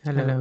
ฮัลโหล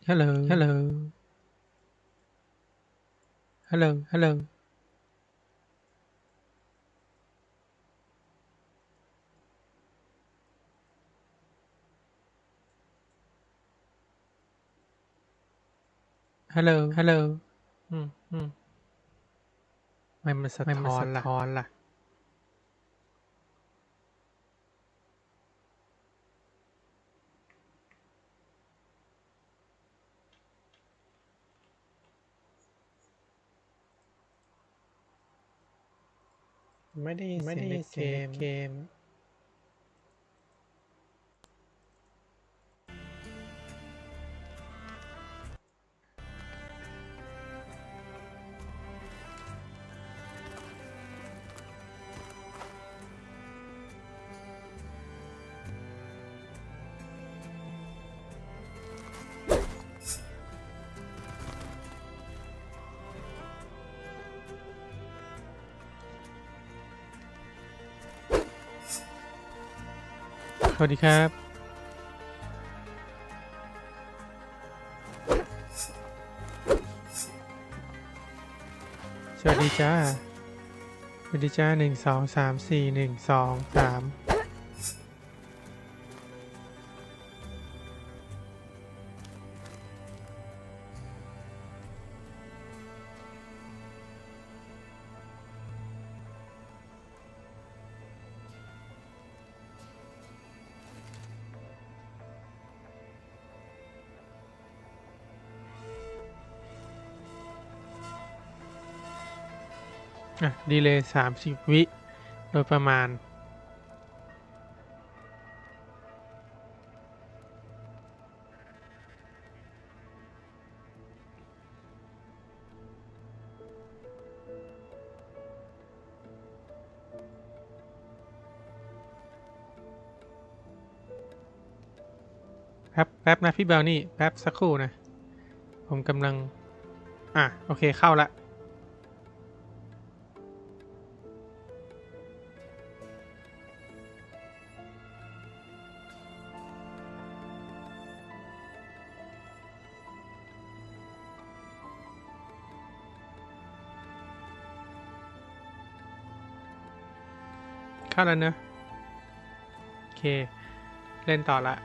ฮัลโหลฮัลโหลฮัลโหลฮัลโหลฮัลโหลฮัลโหลอืมมันสะท้อนล่ะไม่ได้ยินเสียงในเกมสวัสดีครับสวัสดีจ้าสวัสดีจ้า1 2 3 4 1 2 3ดีเลย์30 วิโดยประมาณแป๊บนะพี่เบลนี่แป๊บสักครู่นะผมกำลังโอเคเข้าละเข้าแล้วเนอะโอเคเล่นต่อละ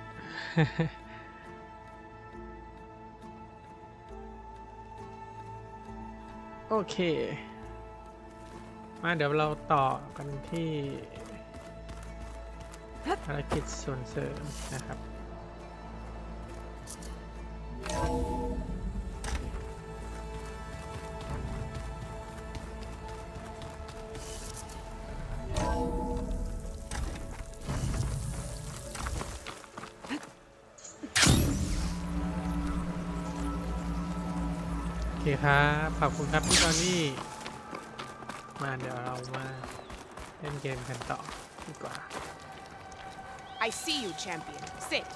โอเค มาเดี๋ยวเราต่อกันที่ภารกิจส่วนเสริมนะครับโอเคครับขอบคุณครับพี่ตอนนี้มาเดี๋ยวเรามาเล่นเกมกันต่อดีกว่า I see you, champion. Sit.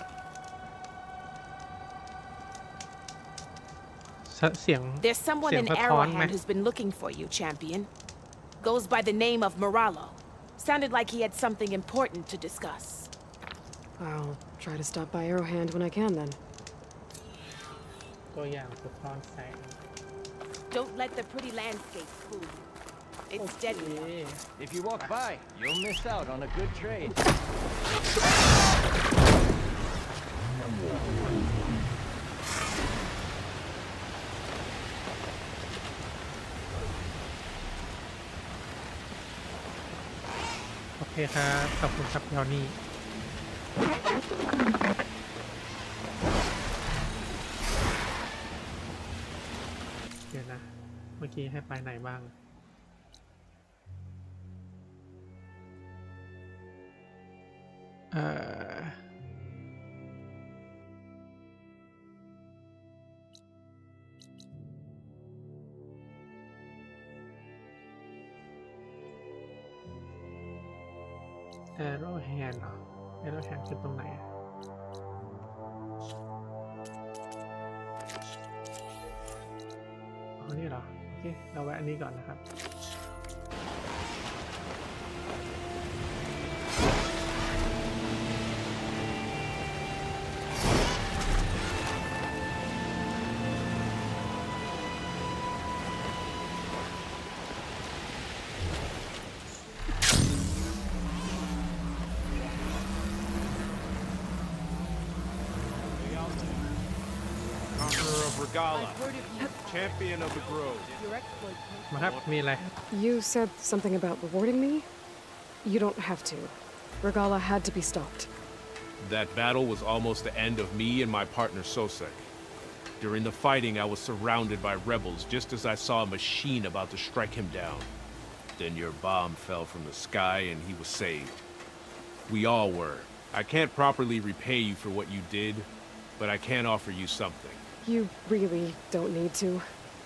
เสียง There's someone เสียง in สะท้อนไหม Arrowhand who's been looking for you, champion. Goes by the name of Moralo. Sounded like he had something important to discuss. I'll try to stop by Arrowhand when I can then. ตัวอย่างสะท้อนแสง Don't let the pretty landscape fool you. It's deadly. If you walk by, you'll miss out on a good trade. โอเคครับขอบคุณครับตอนนี้เดี๋ยวนะเมื่อกี้ให้ไปไหนบ้างArrowhand เหรอ Arrowhand คือตรงไหนอ๋อนี่เหรอโอเคเราแวะอันนี้ก่อนนะครับRegala, champion of the grove. มาครับมีอะไร You said something about rewarding me? You don't have to. Regala had to be stopped. That battle was almost the end of me and my partner Sosek. During the fighting, I was surrounded by rebels just as I saw a machine about to strike him down. Then your bomb fell from the sky and he was saved. We all were. I can't properly repay you for what you did, but I can offer you something. You really don't need to.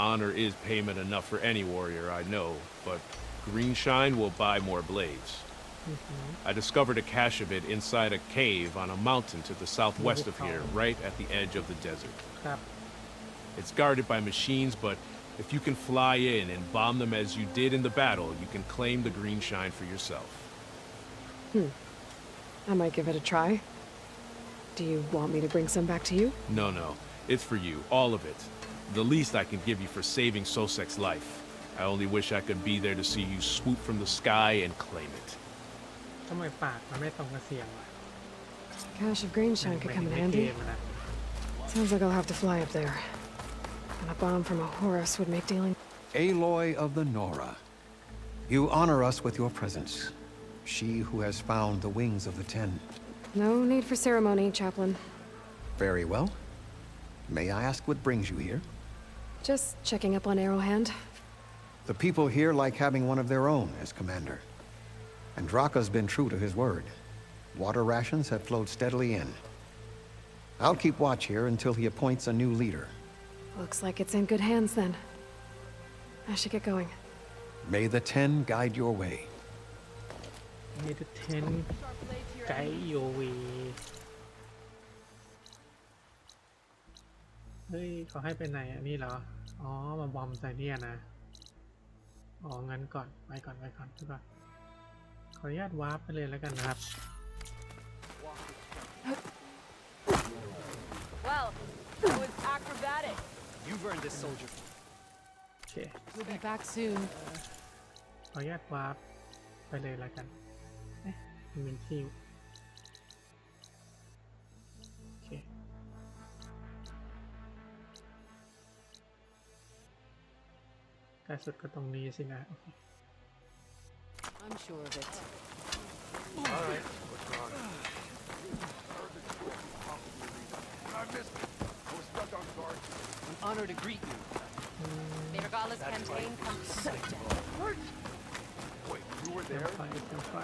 Honor is payment enough for any warrior I know, but Greenshine will buy more blades. I discovered a cache of it inside a cave on a mountain to the southwest of here, right at the edge of the desert. ครับ It's guarded by machines, but if you can fly in and bomb them as you did in the battle, you can claim the Greenshine for yourself. I might give it a try. Do you want me to bring some back to you? No. It's for you, all of it. The least I can give you for saving Sosek's life. I only wish I could be there to see you swoop from the sky and claim it. ทำไมปากมันไม่ตรงกับเสียงวะ Cache of Greenshine could come in ในเก handy. มอะนะ Sounds like I'll have to fly up there. And a bomb from a Horus would make dealing... Aloy of the Nora, you honor us with your presence. She who has found the wings of the Ten. No need for ceremony, Chaplain. Very well. May I ask what brings you here? Just checking up on Arrowhand. The people here like having one of their own as commander. And Draka's been true to his word. Water rations have flowed steadily in. I'll keep watch here until he appoints a new leader. Looks like it's in good hands then. I should get going. May the Ten guide your way. มีแต่เทนไกด์โยวีเฮ้ยเขาให้ไปไหนอันนี้เหรออ๋อมาบอมใส่เนี่ยนะอ๋องั้นก่อนไปก่อนทุกคนขออนุญาตวาร์ปไปเลยแล้วกันนะครับ Well, that was acrobatic. You've earned this soldier. โอเค We'll be back soon. ขออนุญาตวาร์ปไปเลยแล้วกันมันเป็นที่โอเคใกล้สุดก็ตรงนี้สินะโอเค I'm sure of it. Alright what's wrong An honor to greet you. May Regala's campaign come to an end. เตรียมไฟเตรียมไฟ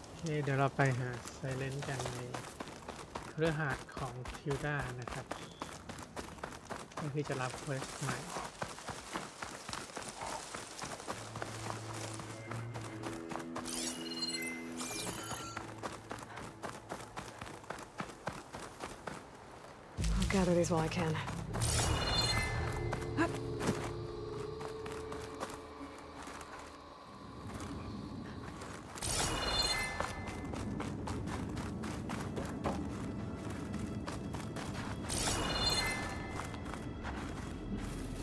โอเคเดี๋ยวเราไปหาไซเลนกันในเรือหาดของทิวดานะครับเพื่อที่จะรับเควสใหม่ I'll gather these while I can.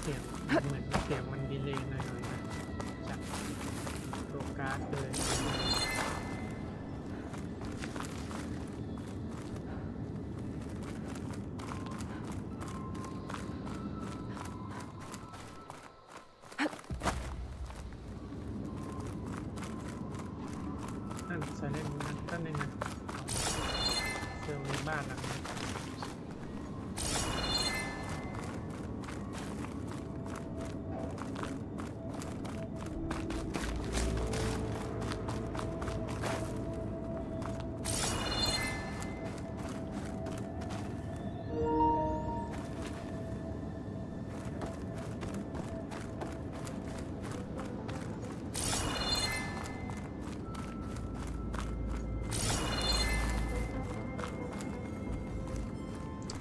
เสียงเหมือนเสียงมันดีเลย์หน่อยๆนะจากตัวการ์ดเลย นั่นไซเลนนั่นก็ในนั้นเซลล์ในบ้านหลังนี้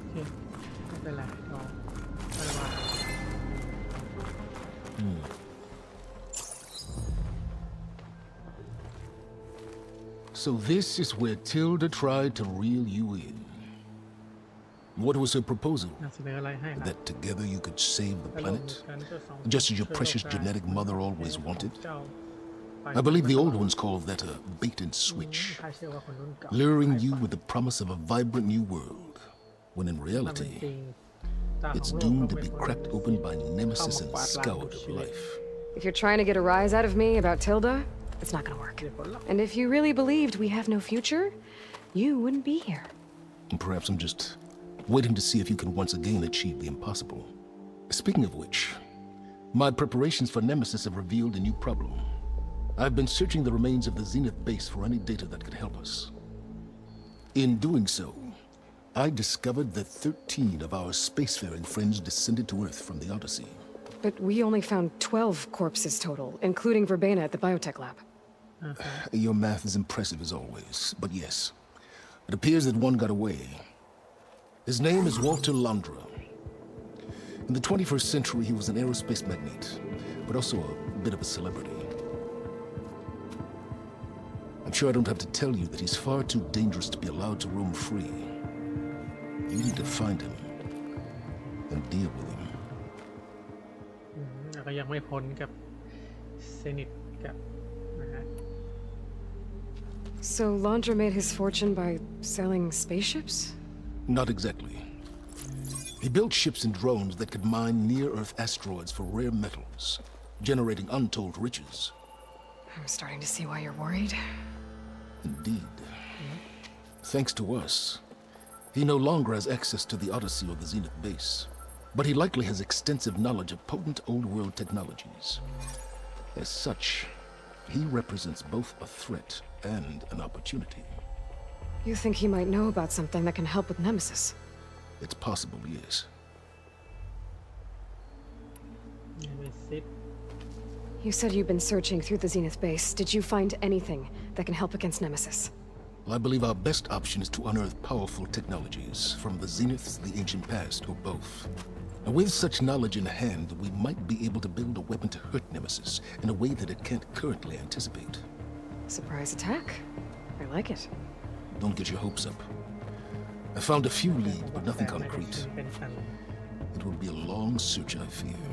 โอเคไม่เป็นไรเราไม่ว่า So this is where Tilda tried to reel you in. What was her proposal? น่าเสนออะไรให้ครับ That together you could save the อารมณ์ planet? กันเจ้าสอง Just as your เพื่อ precious ต้องการ genetic mother always wanted? เจ้าไป I believe the old ones called that a bait and switch, ข้าเชื่อว่าคนรุ่นเก่า luring you ไป with the promise of a vibrant new world, when in มันเป็น reality, จริงเจ้าของ it's โลก doomed ก็ to เป็น be คน cracked รุ่น open by เข้า nemesis มา and กวาดล้าง scoured ทุก of ชีวิต life. If you're trying to get a rise out of me about Tilda, it's not gonna work. เดี๋ยวผลลัพธ์ And if you really believed we have no future, you wouldn't be here. And perhaps I'm just waiting to see if you can once again achieve the impossible. Speaking of which, my preparations for Nemesis have revealed a new problem. I've been searching the remains of the Zenith base for any data that could help us. In doing so, I discovered that 13 of our spacefaring friends descended to Earth from the Odyssey. But we only found 12 corpses total, including Verbena at the biotech lab. Your math is impressive as always, but yes, it appears that one got away. His name is Walter Landra. In the 21st century, he was an aerospace magnate, but also a bit of a celebrity. I'm sure I don't have to tell you that he's far too dangerous to be allowed to roam free. You need to find him and deal with him. แล้วก็ยังไม่พ้นกับเซนิตกับนะฮะ So Landra made his fortune by selling spaceships? Not exactly. He built ships and drones that could mine near-Earth asteroids for rare metals, generating untold riches. I'm starting to see why you're worried. Indeed. Thanks to us, he no longer has access to the Odyssey or the Zenith base, but he likely has extensive knowledge of potent old-world technologies. As such, he represents both a threat and an opportunity. You think he might know about something that can help with Nemesis? It's possible, yes. ยังไม่ซิด You said you've been searching through the Zenith base. Did you find anything that can help against Nemesis? I believe our best option is to unearth powerful technologies from the Zeniths, the ancient past, or both. And with such knowledge in hand, we might be able to build a weapon to hurt Nemesis in a way that it can't currently anticipate. Surprise attack? I like it. Don't get your hopes up. I found a few leads, but nothing แต่ใน concrete. เป็นฟัน It will be a long search, I fear.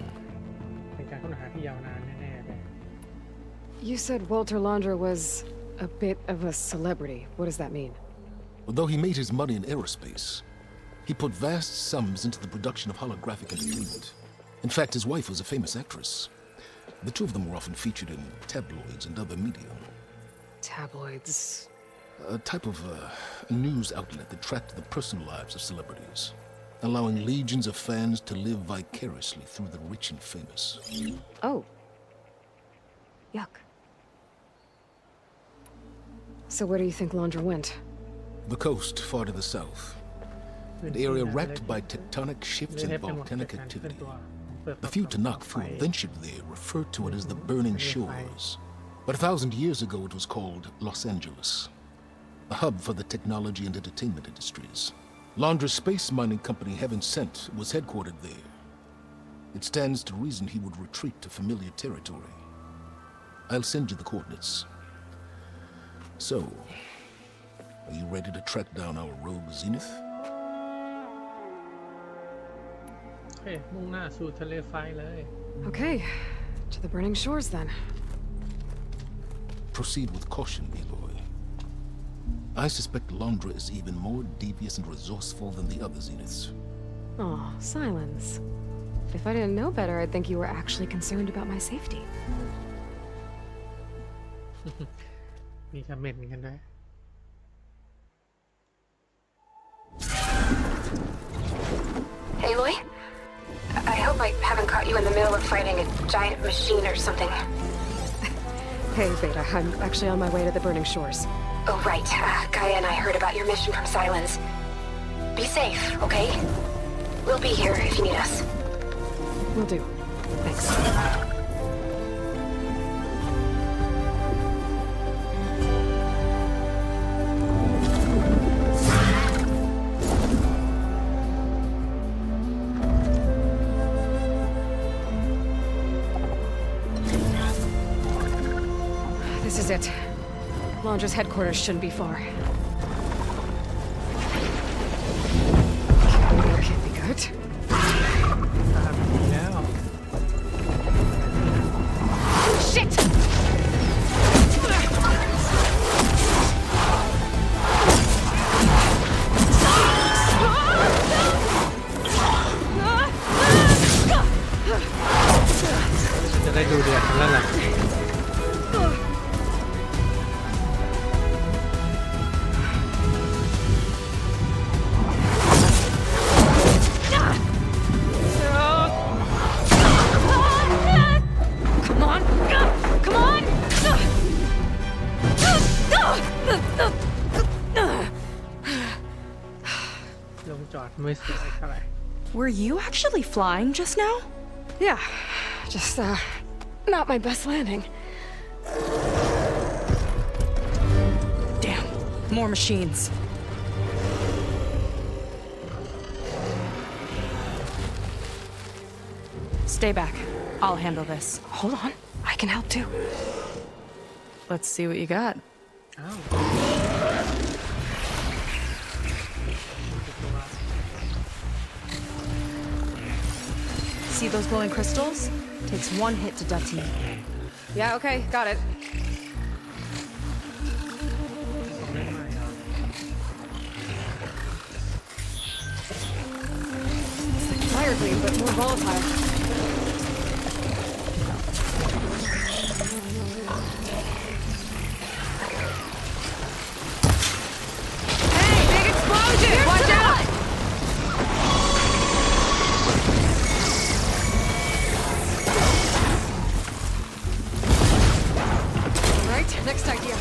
เป็นการค้นหาที่ยาวนานแน่ๆเลย You said Walter Landra was a bit of a celebrity. What does that mean? Although he made his money in aerospace, he put vast sums into the production of holographic entertainment. In fact, his wife was a famous actress. The two of them were often featured in tabloids and other media. Tabloids. A type of news outlet that tracked the personal lives of celebrities, allowing legions of fans to live vicariously through the rich and famous. Oh. Yuck. So where do you think Landra went? The coast, far to the south. An area racked by tectonic shifts and volcanic activity. The few Tanakh who ventured there referred to it as the Burning Shores. But 1,000 years ago it was called Los Angeles, a hub for the technology and entertainment industries. Landra's space mining company, Heaven Sent, was headquartered there. It stands to reason he would retreat to familiar territory. I'll send you the coordinates. So, are you ready to track down our rogue Zenith? โอเคมุ่งหน้าสู่ทะเลไฟเลย Okay, to the burning shores then. Proceed with caution, B-boy. I suspect Landra is even more devious and resourceful than the other Zeniths. Oh, silence. If I didn't know better, I'd think you were actually concerned about my safety. มีคอมเมนต์กันด้วย Aloy? I hope I haven't caught you in the middle of fighting a giant machine or something. Hey, Beta, I'm actually on my way to the burning shores. Oh, right. Gaia and I heard about your mission from Silence. Be safe, okay? We'll be here if you need us. Will do. Thanks. This is it. Landra's headquarters shouldn't be far. Can't be good. ตามดีแล้ว Shit! Sẽ จะได้ดูเดือดกันแล้วล่ะ Come on! Come on! ลงจอดไม่สวยเท่าไหร่ Were you actually flying just now? Yeah, just, not my best landing. Damn, more machines. Stay back. I'll handle this. Hold on, I can help too. Let's see what you got. อ้าว See those glowing crystals? Takes one hit to detonate. Yeah, okay, got it. ของเล่นใหม่เหรอ Fire gleam, but more volatile. Hey, big explosion! Watch out! Right, next idea.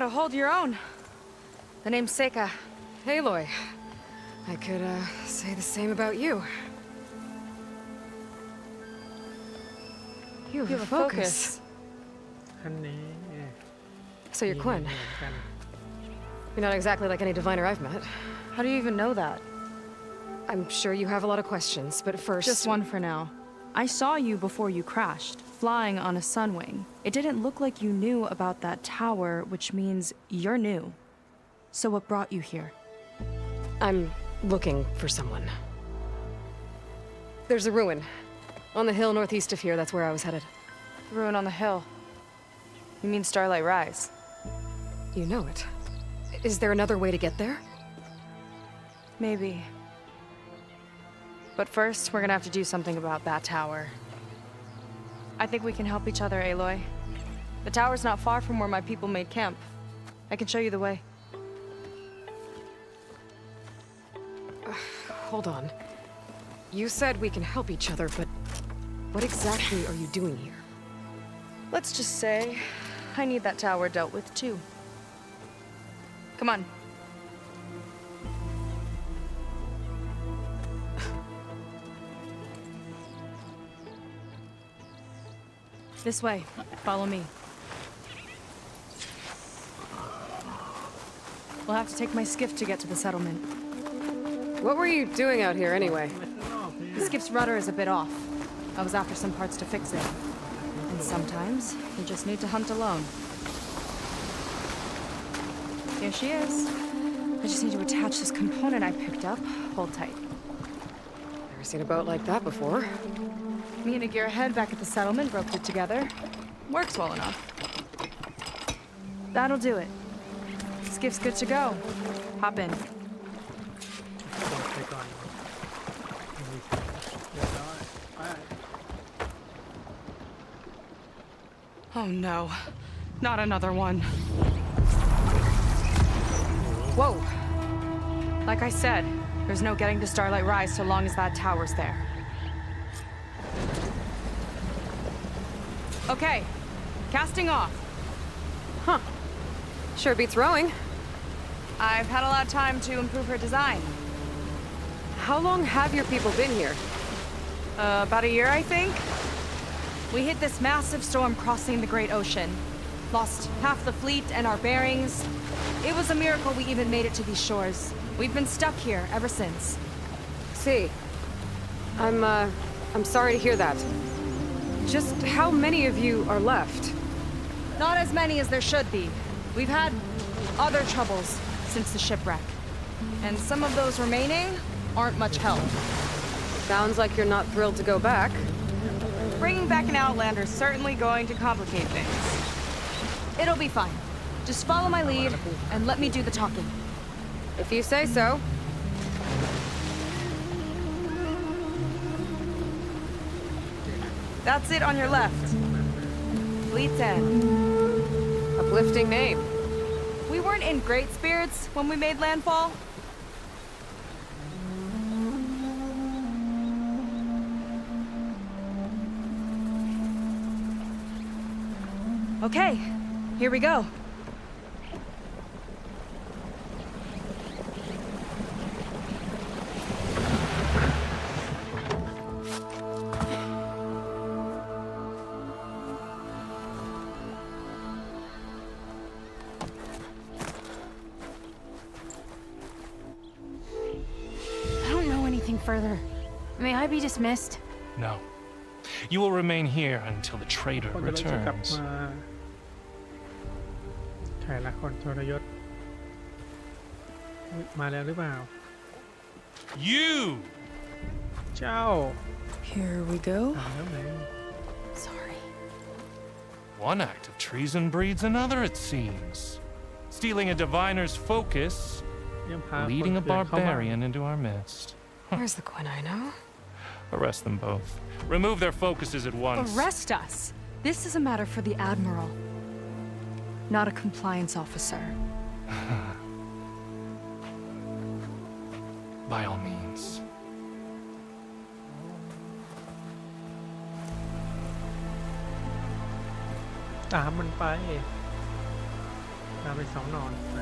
to hold your own. The name's Seika. Aloy. I could, say the same about you. You have a focus. อันนี้ So you're Quinn. เหมือนกัน You're not exactly like any diviner I've met. How do you even know that? I'm sure you have a lot of questions, but first... Just one for now. I saw you before you crashed, flying on a sunwing. It didn't look like you knew about that tower, which means you're new. So what brought you here? I'm looking for someone. There's a ruin. On the hill northeast of here, that's where I was headed. The ruin on the hill. You mean Starlight Rise? You know it. Is there another way to get there? Maybe. But first, we're gonna have to do something about that tower. I think we can help each other, Aloy. The tower's not far from where my people made camp. I can show you the way. Hold on. You said we can help each other, but what exactly are you doing here? Let's just say I need that tower dealt with too. Come on. This way. Follow me. We'll have to take my skiff to get to the settlement. What were you doing out here anyway? ไปข้างนอกเนี่ย The skiff's rudder is a bit off. I was after some parts to fix it. And sometimes you just need to hunt alone. Here she is. I just need to attach this component I picked up. Hold tight. Never seen a boat like that before. Me and a gearhead back at the settlement roped it together. Works well enough. That'll do it. Skiff's good to go. Hop in. กดไปก่อนเรียบร้อยไป Oh no. Not another one. Whoa! Like I said, there's no getting to Starlight Rise so long as that tower's there. Okay, casting off. Huh. Sure beats rowing. I've had a lot of time to improve her design. How long have your people been here? About a year, I think. We hit this massive storm crossing the Great Ocean. Lost half the fleet and our bearings. It was a miracle we even made it to these shores. We've been stuck here ever since. See. I'm sorry to hear that. Just how many of you are left? Not as many as there should be. We've had other troubles since the shipwreck. And some of those remaining aren't much help. Sounds like you're not thrilled to go back. Bringing back an Outlander is certainly going to complicate things. It'll be fine. Just follow my lead and let me do the talking. If you say so. That's it on your left. Fleet 10. Uplifting name. We weren't in great spirits when we made landfall. Okay, here we go. I don't know anything further. May I be dismissed? No. You will remain here until the trader คนจะกลับ returns. มาถ่ายละครทรยศอุ๊ยมาแล้วหรือเปล่า You! เจ้า Here we go. มาแล้วไหม Sorry. One act of treason breeds another, it seems. Stealing a diviner's focus, ยังพาคน leading a เถื่อนเข้ามา barbarian into our midst. Where's the Quinn I know? Arrest them both. Remove their focuses at once. Arrest us. This is a matter for the Admiral, not a compliance officer. By all means. ตามมันไป ตาม ไปสองนอนไป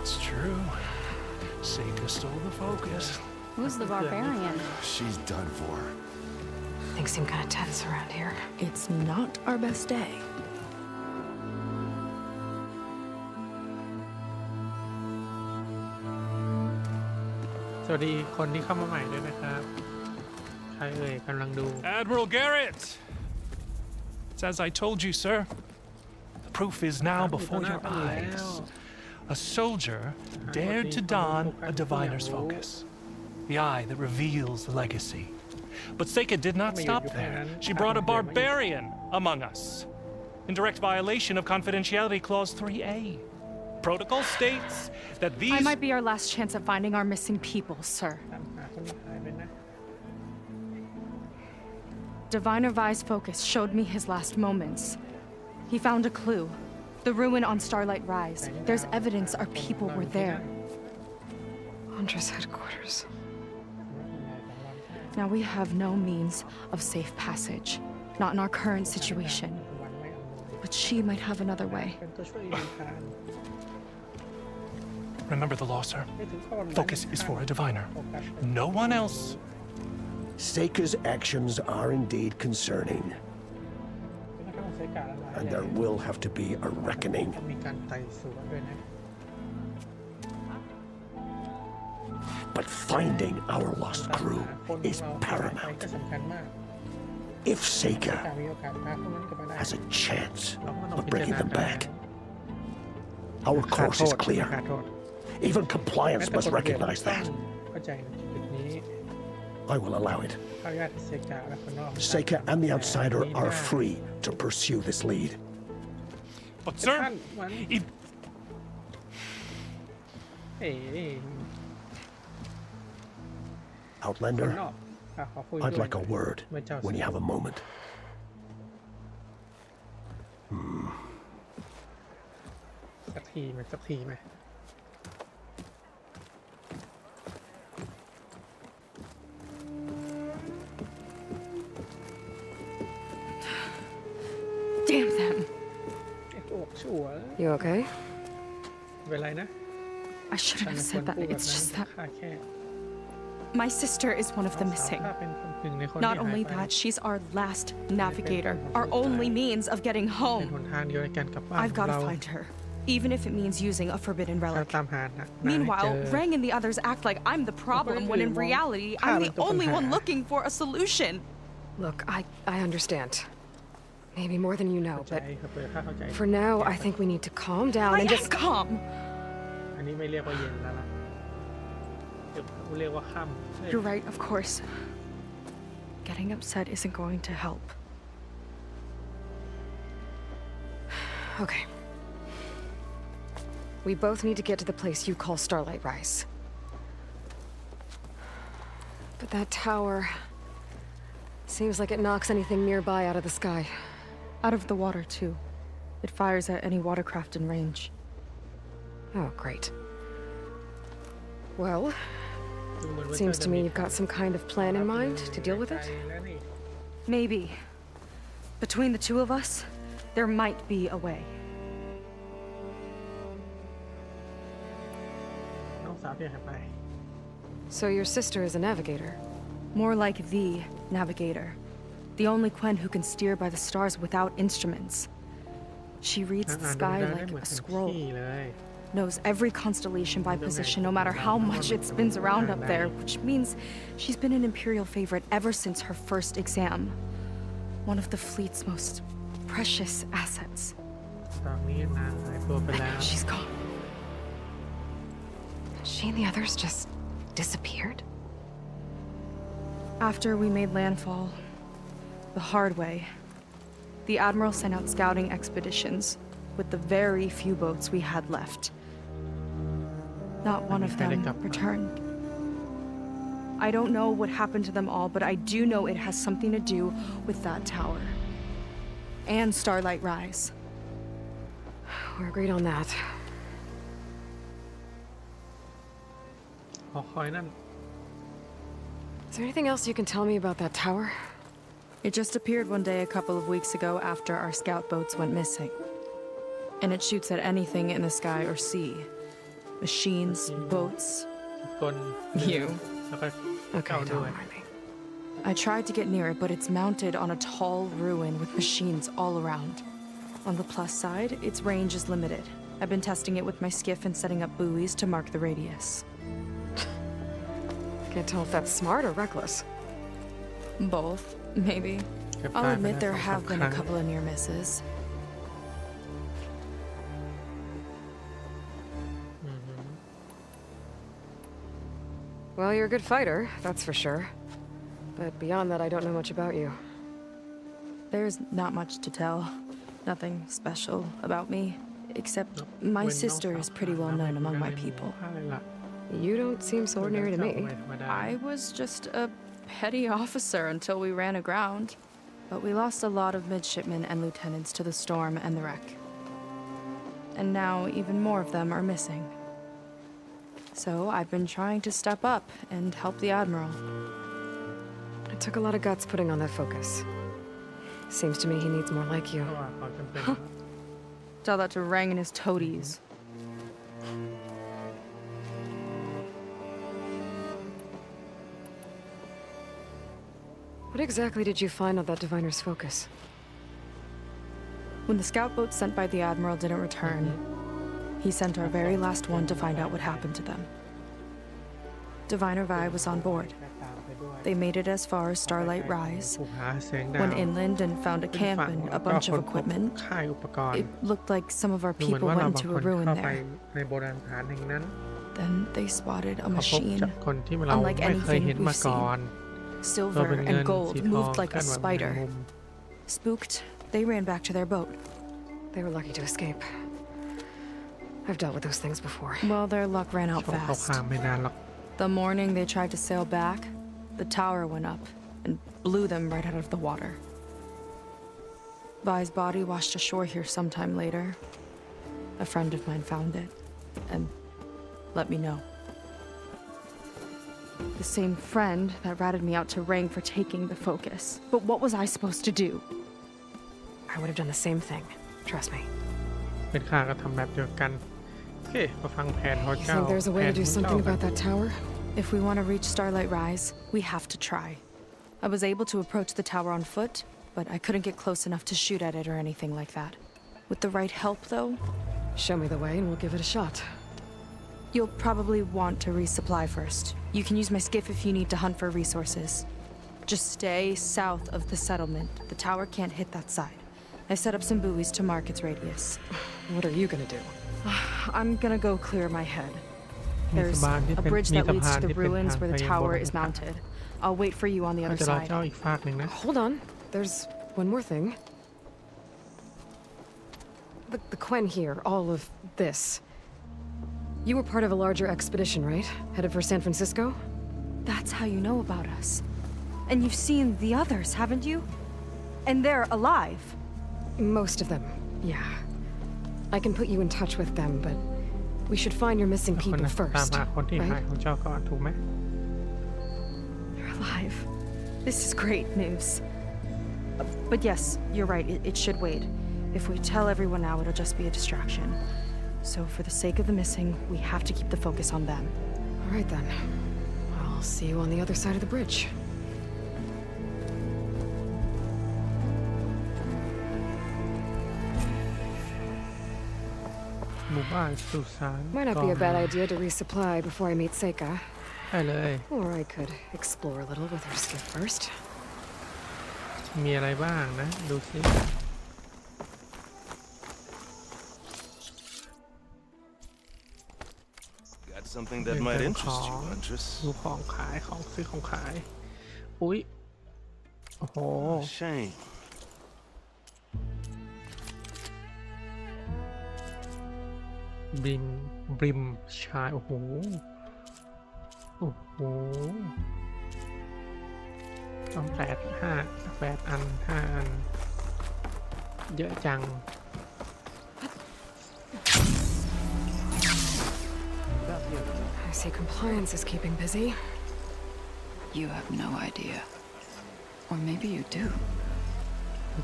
It's true. Seika stole the focus. Who's the barbarian? She's done for. Things seem kind of tense around here. It's not our best day. สวัสดีคนที่เข้ามาใหม่ด้วยนะครับ ใครเอ่ยกำลังดู Admiral Garrett! It's as I told you, sir. The proof is now before your eyes. A soldier dared to don a diviner's focus. The eye that reveals the legacy. But Seika did not stop there. She brought a barbarian among us. In direct violation of Confidentiality Clause 3A. Protocol states that these... I might be our last chance at finding our missing people, sir. ตามหาคนที่หายไปนะ Diviner Vi's focus showed me his last moments. He found a clue. The ruin on Starlight Rise. There's evidence our people were there. Huntress headquarters. Now we have no means of safe passage. Not in our current situation. But she might have another way. เป็นตัวช่วยอีกทาง Remember the law, sir. ไม่ถึงข้อวัน Focus is for a diviner. No one else. Seika's actions are indeed concerning, เป็นข้อใช้การอะไร and there will have to be a reckoning. ต้องมีการไต่สวนด้วยนะ But finding our lost ตาม crew หาคน is เราหายไป paramount. ก็สำคัญมาก If Seika การมีโอกาสพาพวกนั้นกลับมาได้ has a chance เราก็ต้อง of พิจาร bringing ณา them กัน back, our ขาด course โท is ษ clear. ขาดโทษ Even แม้ compliance แต่ must กฎระเบียบ recognize ต้อง that. เข้าใจในจุดนี้ I will allow it. อนุญาตให้เซกาและคนนอก Seika and the outsider แต่ are ไม่ได้ free to pursue this lead. But ท่าน sir, มัน if เอ๋คน Outlander, นอกขอคุย I'd ด้วย like a word เมื่อเจ้า when you have a moment. สักทีไหมสักทีไหม Damn them. ไอ้ตัวชั่ว You okay? เป็นไรนะ I shouldn't ฉัน have ควร said that. พูดแบบ It's นั้น just that ข้าแค่ my sister is one of the สาว missing. ข้าเป็นหนึ่งในคนที่ Not หาย only ไป that, she's our last navigator, our only means of getting เป็น home. หนทางเดียวในการกลับบ้าน I've ของ got เรา to find her, even if it means using a forbidden เรา relic. ตามหานะ Meanwhile, Rang and the others act like I'm the problem when in reality, I'm the only one looking for a solution. Look, I understand. Maybe more than you know, เข้าใจ but ครับเปิดข้าเข้าใจ for now, I think we need to calm down I and am just... calm. อันนี้ไม่เรียกว่าเย็นแล้วล่ะเรียกว่าค่ำ You're right, of course. Getting upset isn't going to help. Okay. We both need to get to the place you call Starlight Rise. But that tower... seems like it knocks anything nearby out of the sky. Out of the water, too. It fires at any watercraft in range. Oh, great. Well, ดูเหมือนว่า seems จะ to me you've got some kind of plan in mind to deal with it. แล้วนี่ Maybe. Between the two of us, there might be a way. น้องสาวที่หายไป So your sister is a navigator? More like the navigator. The only Quen who can steer by the stars without instruments. She reads the อ่านดู sky ได้ like เหมือน a แผน scroll. ที่เลย Knows every constellation by position, no matter how much it spins around up there, which means she's been an Imperial favorite ever since her first exam. One of the fleet's most precious assets. ตอนนี้นางหายตัวไป I แล้ว know she's gone. She and the others just disappeared? After we made landfall, the hard way, the Admiral sent out scouting expeditions with the very few boats we had left. Not one of them returned. I don't know what happened to them all, but I do know it has something to do with that tower. And Starlight Rise. We're agreed on that. หอคอยนั่น Is there anything else you can tell me about that tower? It just appeared one day a couple of weeks ago after our scout boats went missing. And it shoots at anything in the sky or sea. Machines, boats, คน you. แล้วก็ Okay, เก่าด้ว don't ย mind me. I tried to get near it, but it's mounted on a tall ruin with machines all around. On the plus side, its range is limited. I've been testing it with my skiff and setting up buoys to mark the radius. Can't tell if that's smart or reckless. Both, maybe. เก็บ I'll ตายไป admit แล้ว there 2-3 have ค been รั้ a ง couple of near misses. Well, you're a good fighter, that's for sure. But beyond that, I don't know much about you. There's not much to tell. Nothing special about me, except my เว้นน้อง sister สาว is pretty well ไม่ known ถูก among กัน my ในหมู่ people. ค่ายละ You don't seem so ordinary to เจ้า me. ไม่ธรรมดา I was just a petty officer until we ran aground. But we lost a lot of midshipmen and lieutenants to the storm and the wreck. And now even more of them are missing. So I've been trying to step up and help the Admiral. It took a lot of guts putting on that focus. Seems to me he needs more like you. เพราะว่าเขาจำเป็น Tell that to Rang and his toadies. What exactly did you find on that diviner's focus? When the scout boat sent by the Admiral didn't return, he sent our very last one to find out what happened to them. Diviner Vi was on board. ตามไปด้วย They made it as far as Starlight Rise, ผูกหาแสงดาว went inland and found a ขึ้น camp ฝั่ง and แล้ a วก็ bunch ค of นพบ equipment. ค่ายอุปกรณ์ It looked like some of our ดูเหมือน people ว่าเรา went บาง into ค a น ruin เข้าไป there. ในโบราณสถานแห่งนั้น Then they spotted a เขาพบ machine, จากคนที่เรา unlike ไม่เคย anything เห็น we've มาก่อน seen. ตัวเป็น Silver เงิน and gold สีทอง moved like กั้ a นแบบแมง spider. มุม Spooked, they ran back to their boat. They were lucky to escape. I've dealt with those things before. Well, their luck ran out ช่วงเขา fast. ข้ามไม่นานหรอก The morning they tried to sail back, the tower went up and blew them right out of the water. Vi's body washed ashore here sometime later. A friend of mine found it and let me know. The same friend that ratted me out to Rang for taking the focus. But what was I supposed to do? I would have done the same thing. Trust me. เป็นข้าก็ทำแบบเดียวกันโอเคมาฟังแผนของ You เจ้า think there's a แผ way น to ข do องเจ้า something กัน about that tower? If we want to reach Starlight Rise, we have to try. I was able to approach the tower on foot, but I couldn't get close enough to shoot at it or anything like that. With the right help, though, Show me the way and we'll give it a shot. you'll probably want to resupply first. You can use my skiff if you need to hunt for resources. Just stay south of the settlement. The tower can't hit that side. I set up some buoys to mark its radius. What are you gonna do? I'm gonna go clear my head. มี There's สะพานที่ a เป็น bridge มี that สะ leads พาน to the ที่เป็น ruins ทาง where ไป the ยังโบ tower ราณ is สถาน mounted. I'll wait for you on the เรา other จะรอ side. เจ้าอีกฝากหนึ่งนะ Hold on. There's one more thing. The Quen here, all of this. You were part of a larger expedition, right? Headed for San Francisco? That's how you know about us. And you've seen the others, haven't you? And they're alive. Most of them, yeah. I can put you in touch with them, but we should find your missing คน people นะตาม first, หาคนที่หาย right? ของเจ้าก่อนถูกไหม They're alive. This is great news. But yes, you're right. It should wait. If we tell everyone now, it'll just be a distraction. So for the sake of the missing, we have to keep the focus on them. All right then. I'll see you on the other side of the bridge. หมู่บ้านสุสาน Might not be a bad idea to resupply before I meet Seika. ได้เลย Or I could explore a little with her skiff first. มีอะไรบ้างนะ ดูสิ Got something that might interest you, ดู Huntress. ของขายของซื้อของขาย อุ๊ย โอ้โห Shame. บริมชายโอ้โห โอ้โหต้อง8 อัน 5 อัน เยอะจัง I see compliance is keeping busy. You have no idea. Or maybe you do.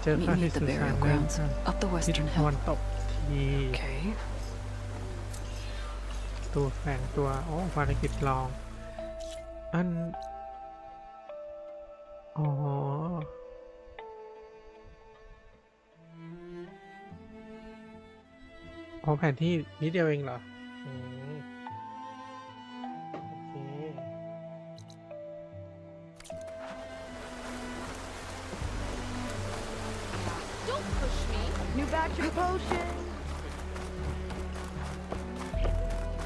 เจอ Meet ข้า me ที่ at the สุสาน burial เดิม grounds กัน up the ทิศ western ตะวัน hill. ตกที Okay. ตัวแฝงตัวโอ้ภารกิจลองอันอ๋อแผนที่นิดเดียวเองเหรออืมโอเค Don't push me. New batch of potion.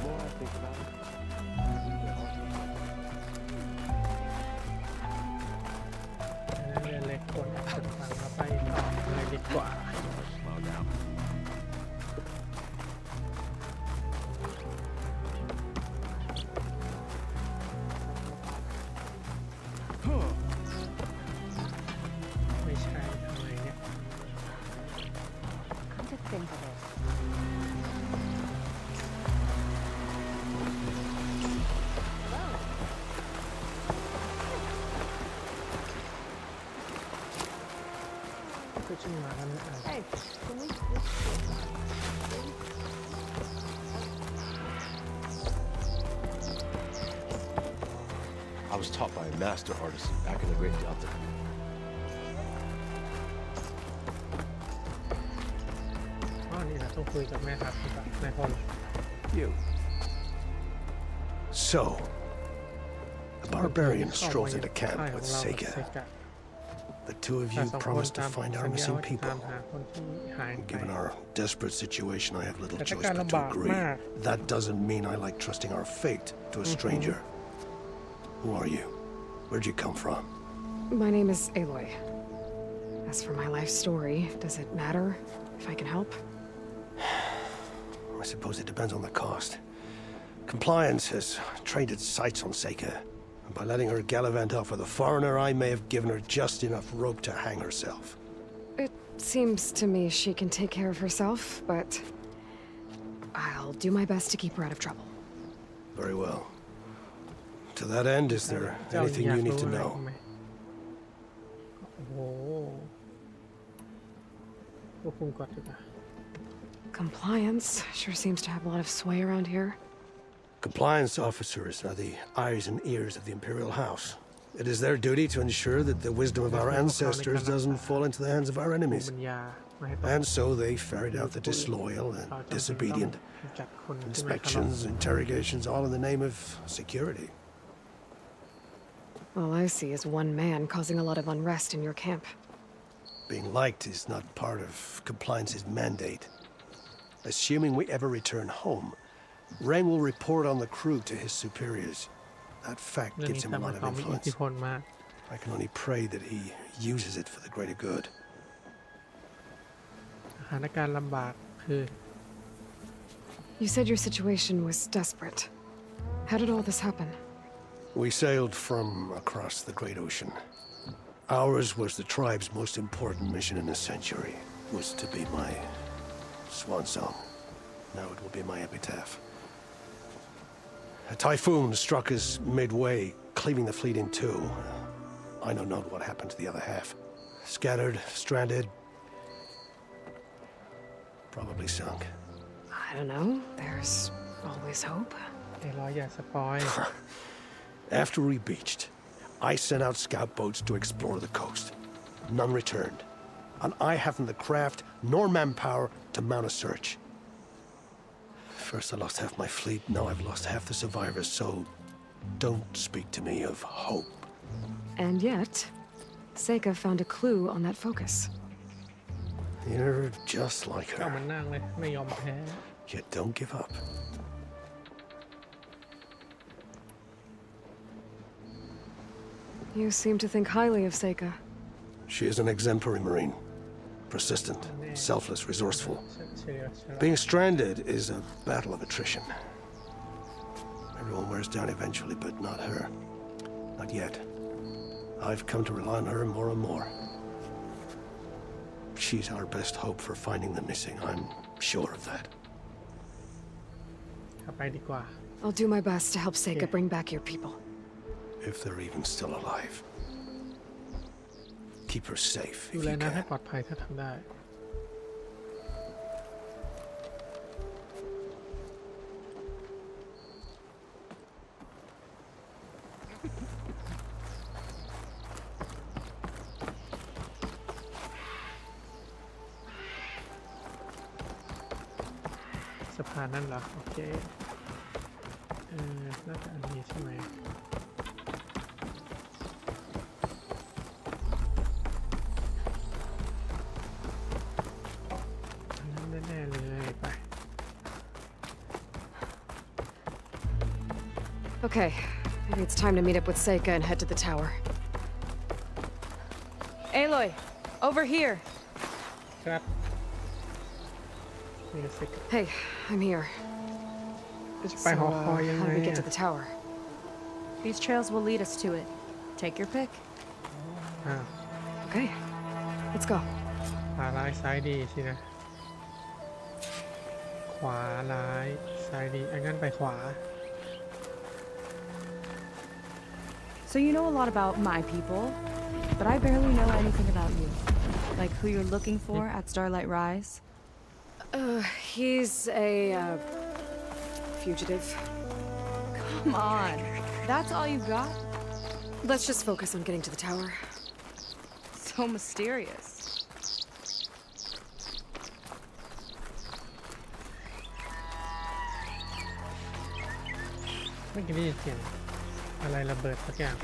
More I think about it. เรือเล็กคนสุดฟังเราไปต่อเลยดีกว่า Slow down. ไม่ใช่ทำไมเนี่ย Come to think of it. ก็ชื่อมากันอ่ะ Hey, can we? I was taught by a master artisan back in the Great Delta. อ๋อนี่แหละต้องคุยกับแม่ครับดีกว่าแม่คน You. So, a barbarian strolls into camp with Sega. The two of you promised to find our missing people. หาคนที่หายไป Given our desperate situation, I have little แต่ถ้า choice การ but ลำ to บาก agree. มาก That doesn't mean I like trusting our fate to a stranger. Who are you? Where'd you come from? My name is Aloy. As for my life story, does it matter if I can help? I suppose it depends on the cost. Compliance has traded sights on Seika. And by letting her gallivant off with a foreigner, I may have given her just enough rope to hang herself. It seems to me she can take care of herself, but I'll do my best to keep her out of trouble. Very well. To that end, is there เจ้า anything อยาก you need รู้ to อะไร know? ไหมโอ้โหควบคุมกดดีกว่า Compliance sure seems to have a lot of sway around here. Compliance officers are the eyes and ears of the Imperial House. It is their duty to ensure that the wisdom of our ancestors doesn't fall into the hands of our ภูมิ enemies. ปัญญาไม่ให้ตก And so they ferret out the disloyal and เราจำเป็นต้อง disobedient. จัดคนที่ไม่เคารพ Inspections, interrogations, all in the name of security. All I see is one man causing a lot of unrest in your camp. Being liked is not part of Compliance's mandate. Assuming we ever return home, Ren will report on the crew to his superiors. That fact เรื่อง gives นี้ him ทำ a ให้ lot of เขามีอิทธิ influence. พลมาก I can only pray that he uses it for the greater good. สถานการณ์ลำบากคือ You said your situation was desperate. How did all this happen? We sailed from across the great ocean. Ours was the tribe's most important mission in a century. Was to be my swan song. Now it will be my epitaph. A typhoon struck us midway, cleaving the fleet in two. I know not what happened to the other half. Scattered, stranded, probably sunk. I don't know. There's always hope. ไอ้ร้อยอย่าสปอย After we beached, I sent out scout boats to explore the coast. None returned. And I haven't the craft nor manpower to mount a search. First I lost half my fleet, now I've lost half the survivors, so don't speak to me of hope. And yet, Seika found a clue on that focus. You're just like เจ้ามัน her. นั่งเลยไม่ยอมแพ้ Yet don't give up. You seem to think highly of Seika. She is an exemplary Marine. Persistent, selfless, resourceful. Being stranded is a battle of attrition. Everyone wears down eventually, but not her. Not yet. I've come to rely on her more and more. She's our best hope for finding the missing. I'm sure of that. กลับไปดีกว่า I'll do my best to help Seika bring back your people. If they're even still alive. Keep her safe ดู if แล you น้ำให้ can. ปลอดภัยถ้าทำได้ สะพานนั่นเหรอ โอเคน่าจะอันนี้ใช่ไหมอันนั้นแน่ๆเลยไป Okay, maybe it's time to meet up with Seika and head to the tower. Aloy, over here. ครับนี่ก็สิ Hey, I'm here. จะไปหอคอยยัง how ไง do we get to อะ the tower? These trails will lead us to it. Take your pick. อ้าว Okay, let's go. ขวาร้ายซ้ายดีสินะ ขวาร้ายซ้ายดีงั้นไปขวา So you know a lot about my people, but I barely know anything about you. Like who you're looking for at Starlight Rise. He's a, fugitive. Come on. That's all you got? Let's just focus on getting to the tower. So mysterious. ไม่อกี้ได้ยินเสียงอะไรระเบิดสักอย่าง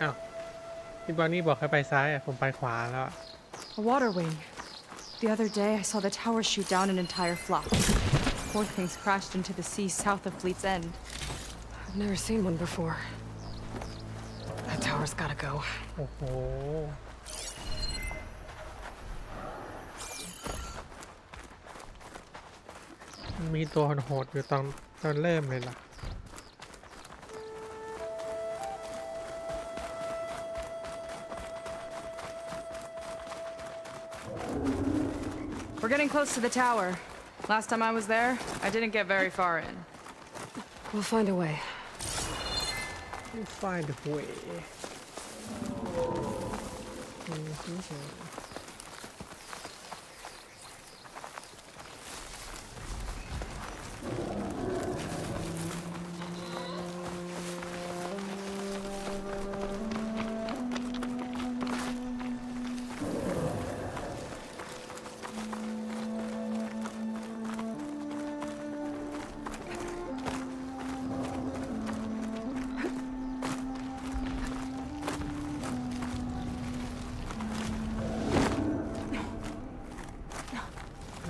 อ้าวพี่บอนนี่บอกให้ไปซ้ายอ่ะผมไปขวาแล้ว A water wing. The other day, I saw the tower shoot down an entire flock. Poor things crashed into the sea south of Fleet's End. I've never seen one before. That tower's gotta go. โอ้โห มันมีตัวโหดๆอยู่ตอนเริ่มเลยล่ะ We're getting close to the tower. Last time I was there, I didn't get very far in. We'll find a way. We'll find a way.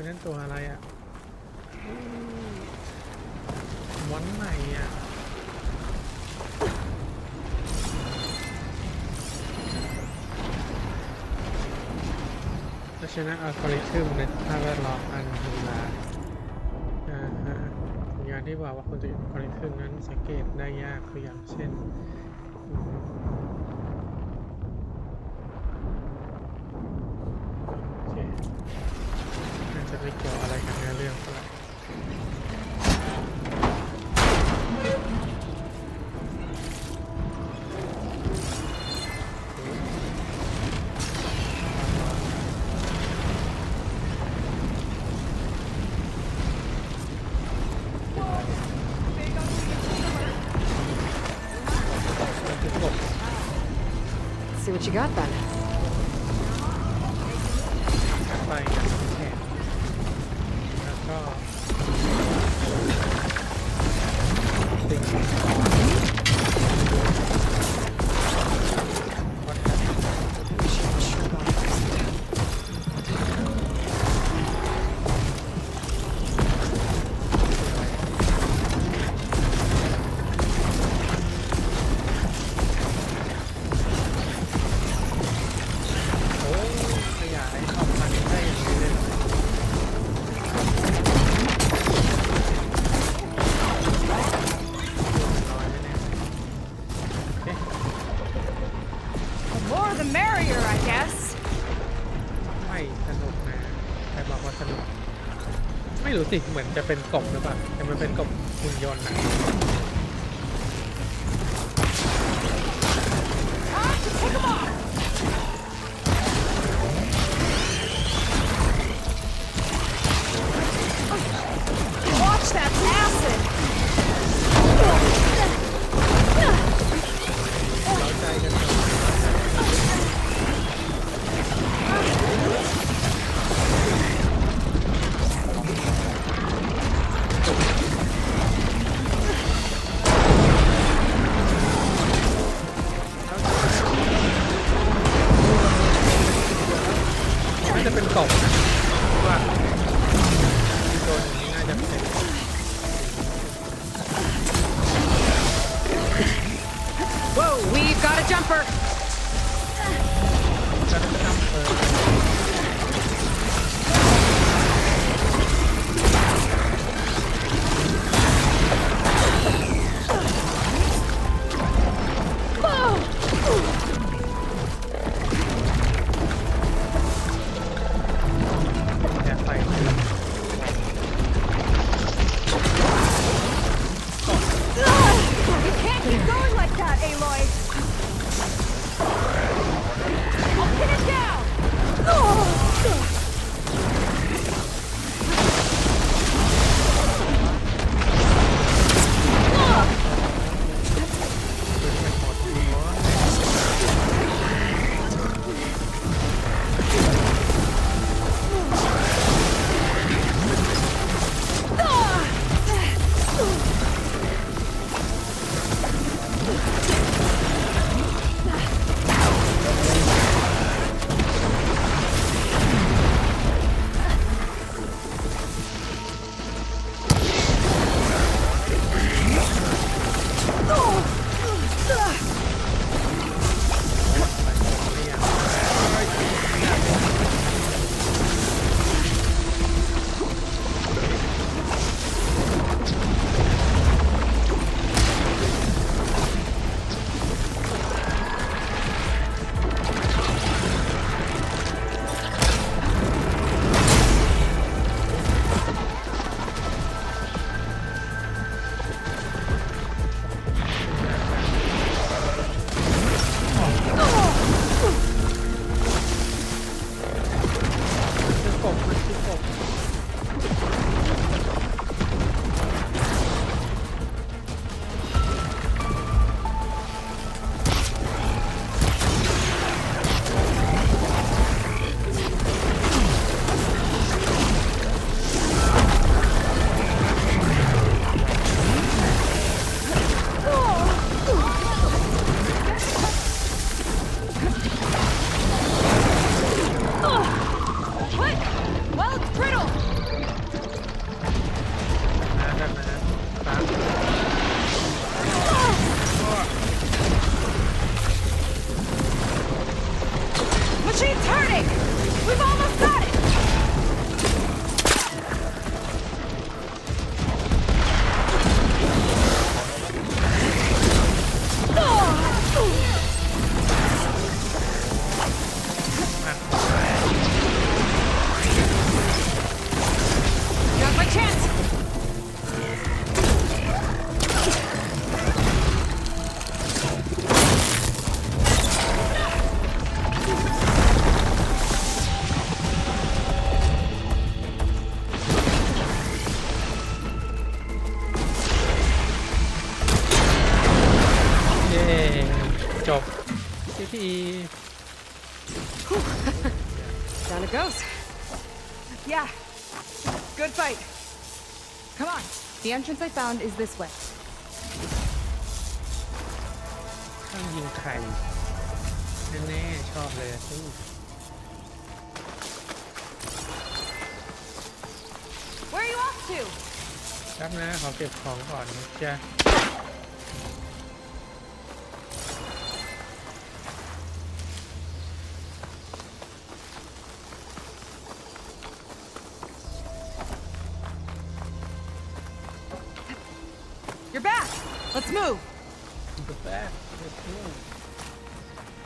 นั่นตัวอะไรอ่ะมอนใหม่อ่ะเพราะฉะนั้นอัลกอริทึมในสภาพแวดล้อมอันธรรมดาสัญญาณที่บอกว่าคนจะอยู่อัลกอริทึมนั้นสังเกตได้ยากคืออย่างเช่นจะไม่เกี่ยวอะไรกับเนื้อเรื่องเท่าไหร่See what you got then. ไปกับแขนแล้วก็ สนุกไม่รู้สิเหมือนจะเป็นกบหรือเปล่าแต่มันเป็นกบหุ่นยนต์นะ Watch that acid! เราใจกันหน่อยน่าจะเป็นกบนะว่าโดนอย่างนี้น่าจะเป็น Whoa, we've got a jumper. จะได้ไม่ต้องแอบไป You can't keep going like that, Aloy! I'll pin it down! Machine's turning! We've almost got it! Got my chance! Job. Down it goes. Yeah. Good fight. Come on. The entrance I found is this way. ต้องยิงไข่แน่ๆชอบเลยสู้ Where are you off to? ครับนะขอเก็บของก่อนนะจ๊ะ You're back. Let's move. Go back. Let's move.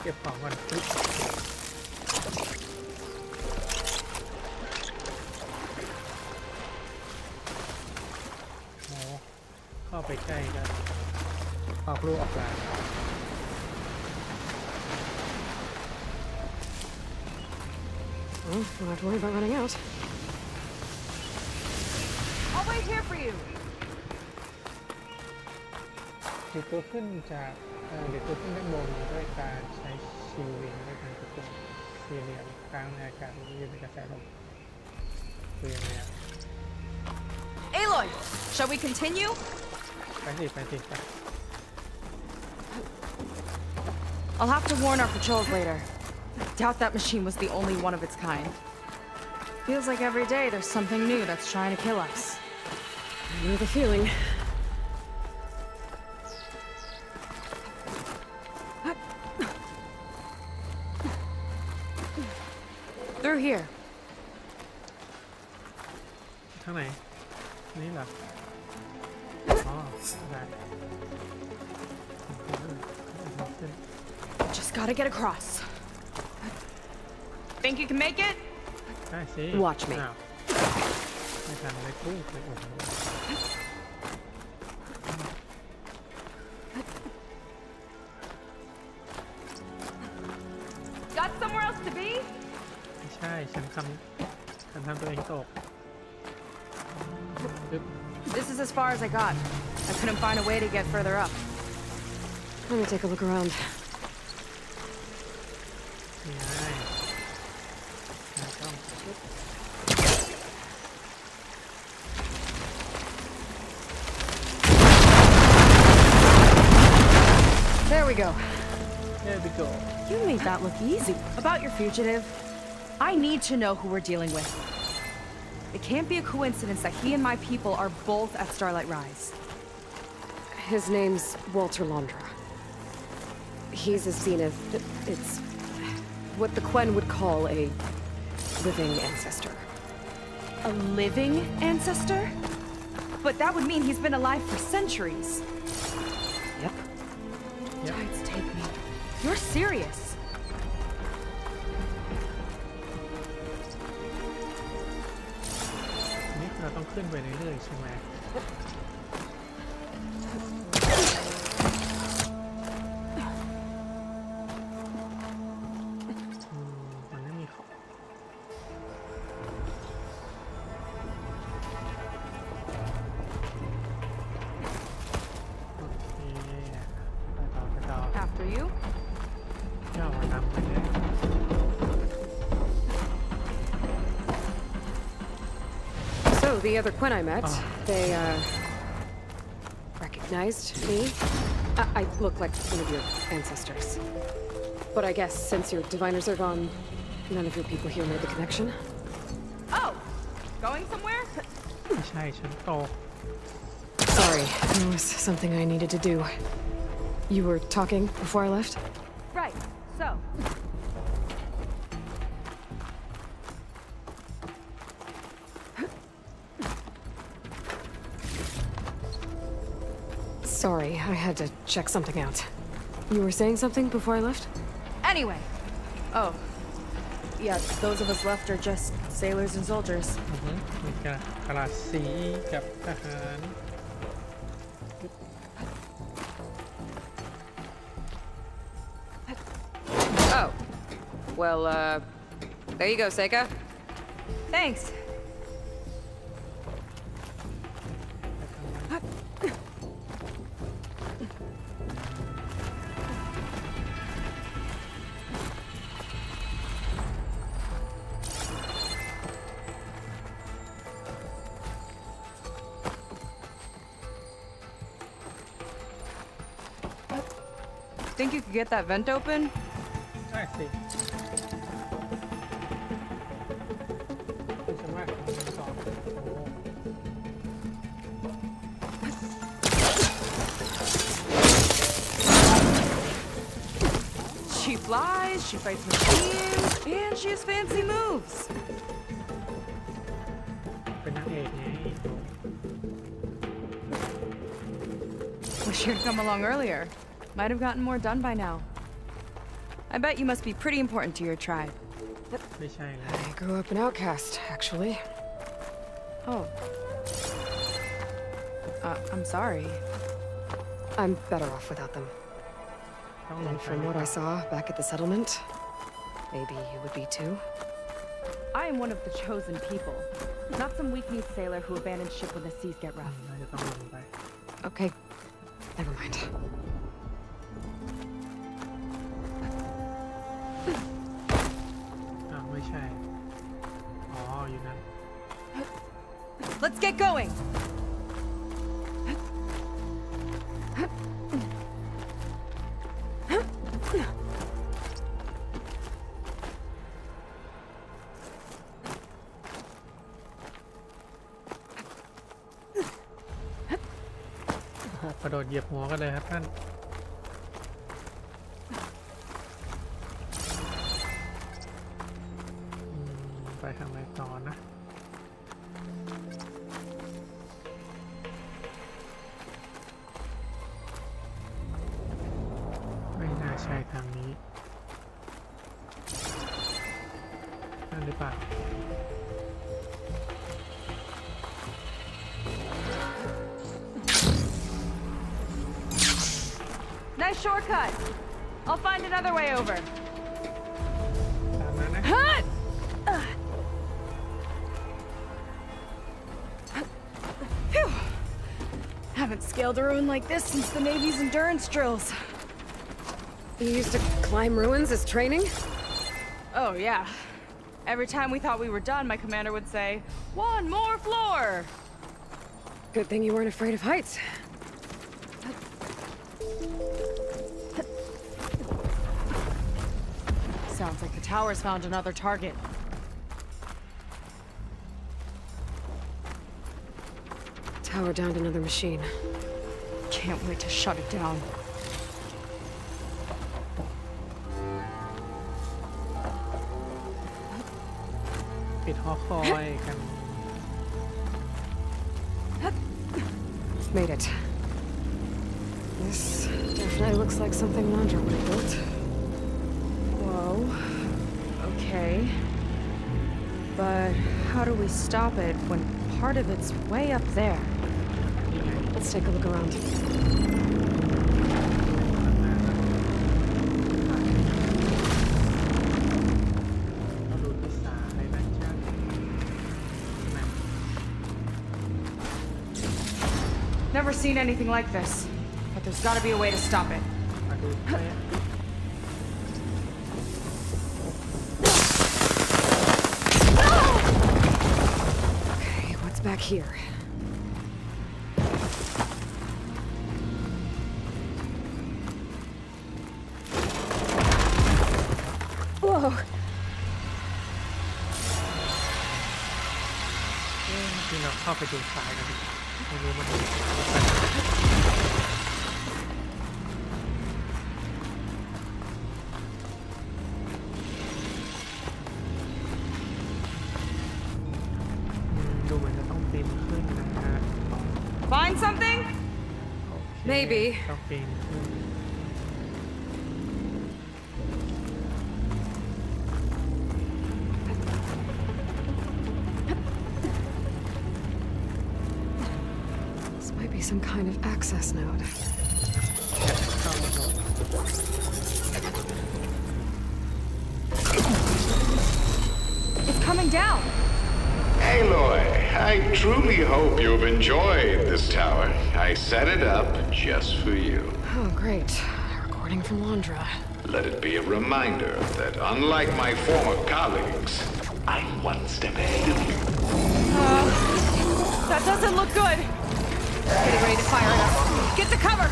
เก็บของก่อนปึ๊บ ไปใกล้ก็ออกลูกออกหลาน Well, don't have to worry about running out. I'll wait here for you. เดี๋ยวตัวขึ้นจากเดี๋ยวตัวขึ้นด้านบนด้วยการใช้ชิลลิงด้วยการกดตัวสี่เหลี่ยมกลางในอากาศยืนในกระแสลมคือยังไงอะ Aloy, shall we continue? ไปสิไป I'll have to warn our patrols later. Doubt that machine was the only one of its kind. Feels like every day there's something new that's trying to kill us. I know the feeling. Through here. ทางไหนนี่เหรออ๋อได้ Just gotta get across. Think you can make it? ได้สิ Watch me. อ้าวไม่ทันเลยพุ่งเลยโอ้โห Got somewhere else to be? ไม่ใช่ฉันทำตัวเองตกปึ๊บ This is as far as I got. I couldn't find a way to get further up. Let me take a look around. นี่ไงต้องปึ๊บ There we go. There we go. You made that look easy. About your fugitive, I need to know who we're dealing with. It can't be a coincidence that he and my people are both at Starlight Rise. His name's Walter Londra. He's a zenith. It's what the Quen would call a living ancestor. A living ancestor? But that would mean he's been alive for centuries. Yep. Tides take me. You're serious. นี่เราต้องขึ้นไปเรื่อยๆใช่ไหมมันไม่มีของโอเคไปต่อ After you. ย่อมานำไปเลย So, the other Quen I met, they, recognized me. I look like one of your ancestors. But I guess since your diviners are gone, none of your people here made the connection. Oh, going somewhere? ไม่ใช่ฉันโต Sorry, there was something I needed to do. You were talking before I left? Right. So, Sorry, I had to check something out. You were saying something before I left? anyway. Oh. Yeah, those of us left are just sailors and soldiers. มีกระดาษสีกับทหาร Oh. Well, there you go, Seika. Thanks. Think you could get that vent open? ได้สิคุณสามารถสอบโอ้ She flies, she fights machines, and she has fancy moves. เป็นนางเอกไง Wish you'd come along earlier. Might have gotten more done by now. I bet you must be pretty important to your tribe. ไม่ใช่แล้ว I grew up an outcast, actually. Oh. I'm sorry. I'm better off without them. ต้องลง And ไป from what I saw back at the settlement, maybe you would be too. I am one of the chosen people, not some weak-kneed sailor who abandoned ship when the seas get rough. น่าจะต้องลงไป Okay, never mind. อ้าวไม่ใช่ อ๋อ อยู่นั้น Let's get going! กระโดดเหยียบหัวกันเลยครับท่านไปทางไหนต่อนะ ไม่น่าใช่ทางนี้นั่นหรือเปล่า Nice shortcut. I'll find another way over. ตามนั้นนะ Phew. Haven't scaled a ruin like this since the Navy's endurance drills. You used to climb ruins as training? Oh, yeah. Every time we thought we were done, my commander would say, "One more floor!" Good thing you weren't afraid of heights. Sounds like the tower's found another target. Tower downed another machine. Can't wait to shut it down. ปิดหอคอยกัน Made it. This definitely looks like something Landra would have built. Whoa. Okay. But how do we stop it when part of it's way up there? Let's take a look around. เราดูที่ซ้ายนะจ๊ะนะ Never seen anything like this. But there's gotta be a way to stop it. มาดูแค่ Okay, what's back here? Whoa! ที่เราเข้าไปดูซ้ายกันไม่รู้มันดูเหมือนจะต้องปีนขึ้นนะฮะ Find something? โอเค Maybe. ต้องปีนขึ้น This might be some kind of access node. เข้ามาหมด It's coming down. Aloy, I truly hope you've enjoyed this tower. I set it up just for you. Oh, great. Recording from Landra. Let it be a reminder that unlike my former colleagues, I'm one step ahead of you. That doesn't look good. Getting ready to fire it up. Get to cover.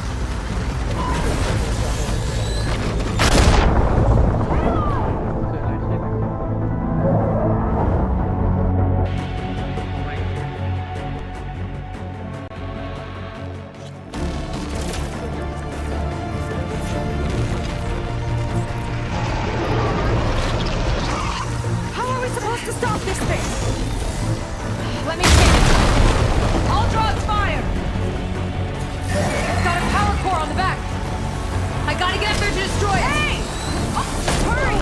How are we supposed to stop this thing? Let me take it. I'll draw its fire. It's got a power core on the back. I gotta get up there to destroy it. Hey! Oh, hurry!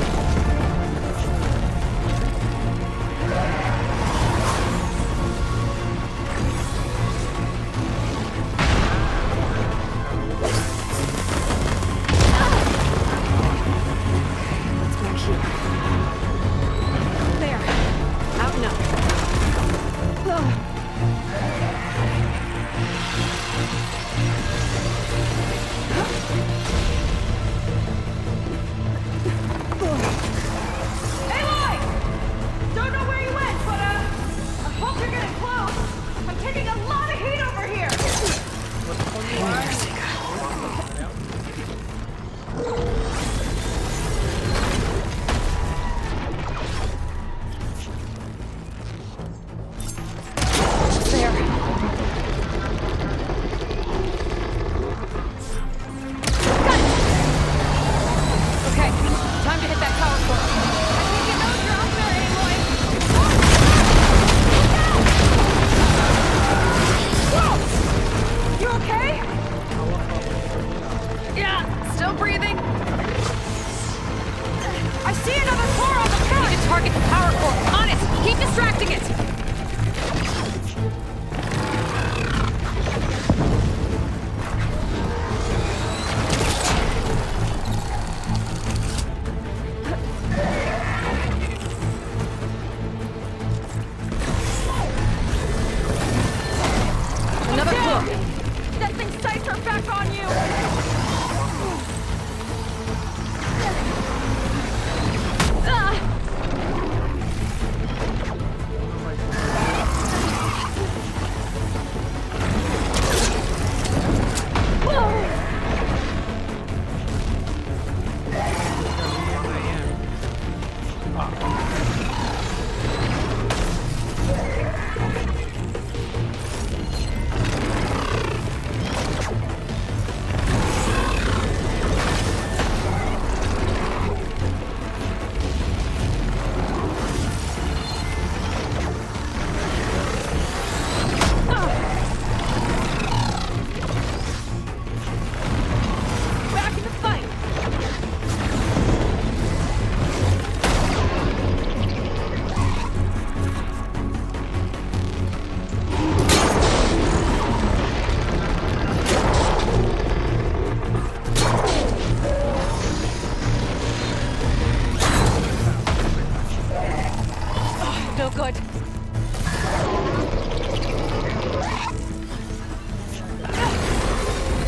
no good.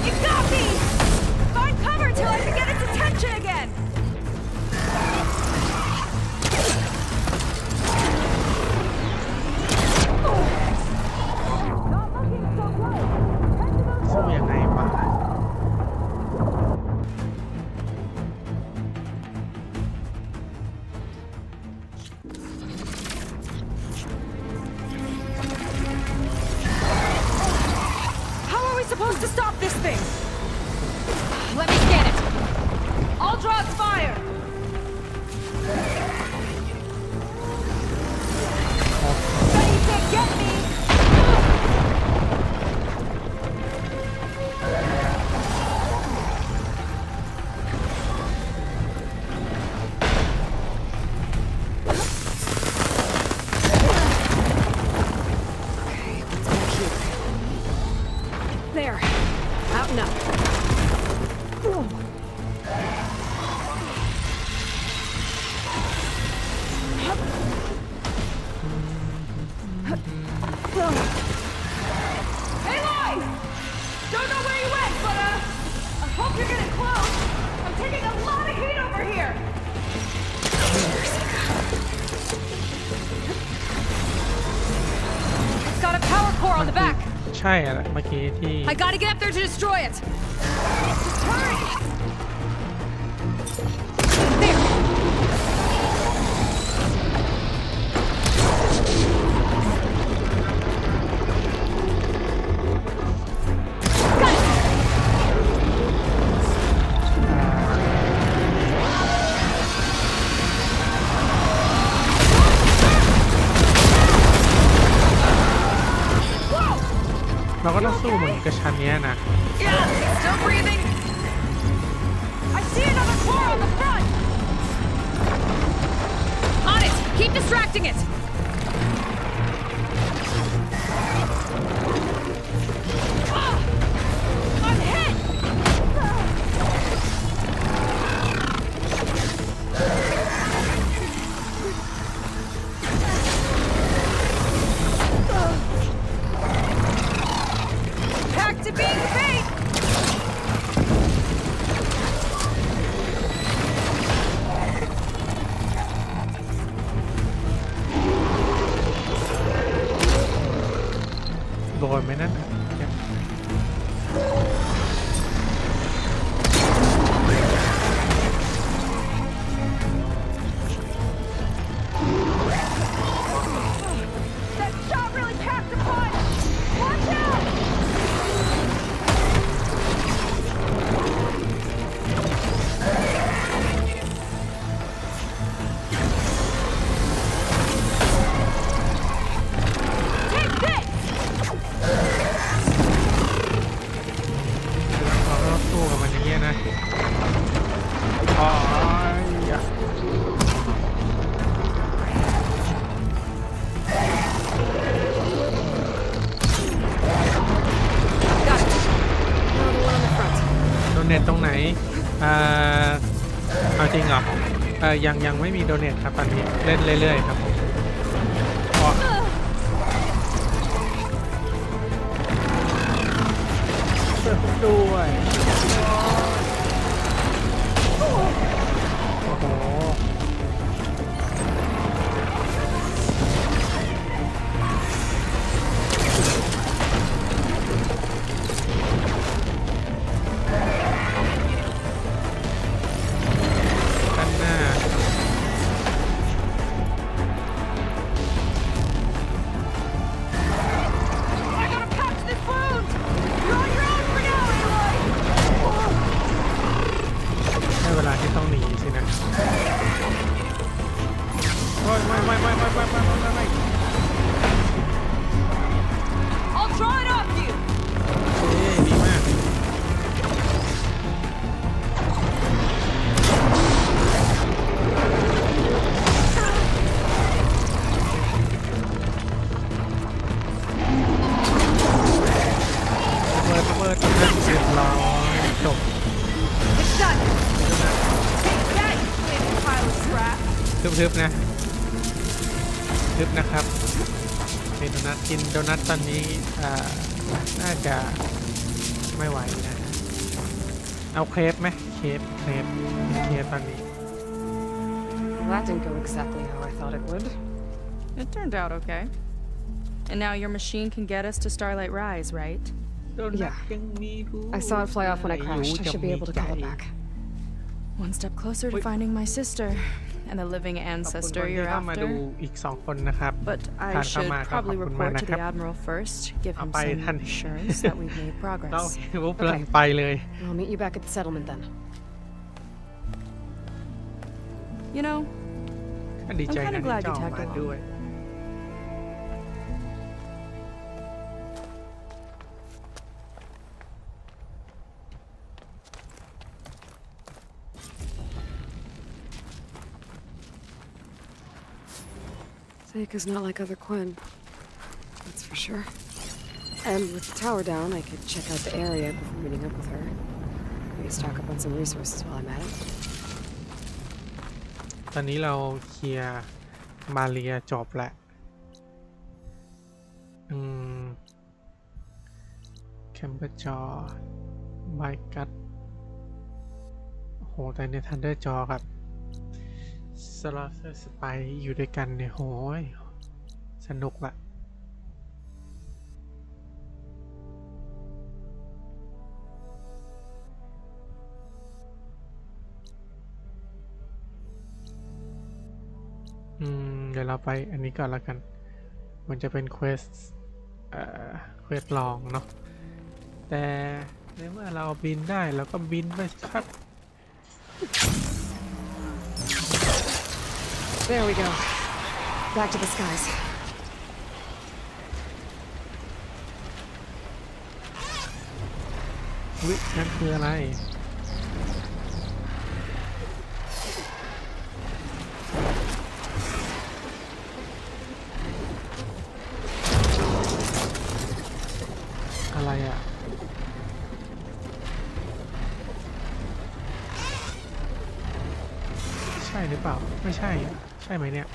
It got me! Find cover till I can get its attention again! Not looking so good. Head to those สู้ยังไงวะ How are we supposed to stop this thing? Let me scan it. All drugs fire. Bet you can't get me. Okay, what's back here? There. Out and up. Aloy! Don't know where you went, but I hope you're getting close. I'm taking a lot of heat over here. It's got a power core on the back. ใช่อะเมื่อกี้ที่ I gotta get up there to destroy it. Just hurry! There. Got it. เราก็ต้องสู้เหมือนกับชั้นเนี้ยนะ Yeah, still breathing. I see another core on the front. On it. Keep distracting it. Ah! I'm hit. Back to being fake. โดนไหมนั่นน่ะ That shot really packed a punch. Watch out. Take this. เราก็ต้องสู้กับมันอย่างเงี้ยนะอ๋ออย่า Got it. Another one on the front. โดเนทตรงไหนเอาจริงเหรอยังไม่มีโดเนทครับตอนนี้เล่นเรื่อยๆครับผมอ๋อช่วยผมด้วยโอ้โหด้านหน้า I gotta patch this wound. You're on your own for now, Aloy. ได้เวลาที่ต้องหนีสินะโอ้ยไม่ I'll draw it off you. เอ๊ะดีมาก ระเบิดเรียบร้อยจบ It's done. Take that, you pile of scrap. ทึบๆนะ ทึบนะครับเป็นโดนัทกินโดนัทตอนนี้น่าจะไม่ไหวนะเอาเครปไหมเครปตอนนี้ Well, that didn't go exactly how I thought it would. It turned out okay. And now your machine can get us to Starlight Rise, right? Yeah. I saw it fly off when I crashed. I should be able to call it back. One step closer to finding my sister and the living ancestor you're มาดู after. อีก2คนนะครับ But ผ่า I นเข้า should มาก็ขอบ probably คุณมาก report นะ to ครั the บ Admiral first, give him Bye, some honey. assurance that we've made เรา progress. เห็นว่าพลังไปเลย I'll meet you back at the settlement then. You know, ก็ดีใจ I'm นะ kinda ที่ glad เจ้า you ออก tagged มา along. ด้วย Seika's not like other Quinn. That's for sure. And with the tower down, I could check out the area before meeting up with her. Maybe stock up on some resources while I'm at it. ตอนนี้เราเคลียร์มาเรียจบแล้วแคมเบอร์จอบายกัดโหแต่ในทันเดอร์จอกับสลอเซอร์สไปอยู่ด้วยกันเนี่ยโหยสนุกละเดี๋ยวเราไปอันนี้ก่อนแล้วกันมันจะเป็นเควสลองเนาะแต่ในเมื่อเราบินได้เราก็บินไปครับ There we go. Back to the skies. วินั่นคืออะไรอะไรอ่ะใช่หรือเปล่าไม่ใช่ใช่ไหมเนี่ย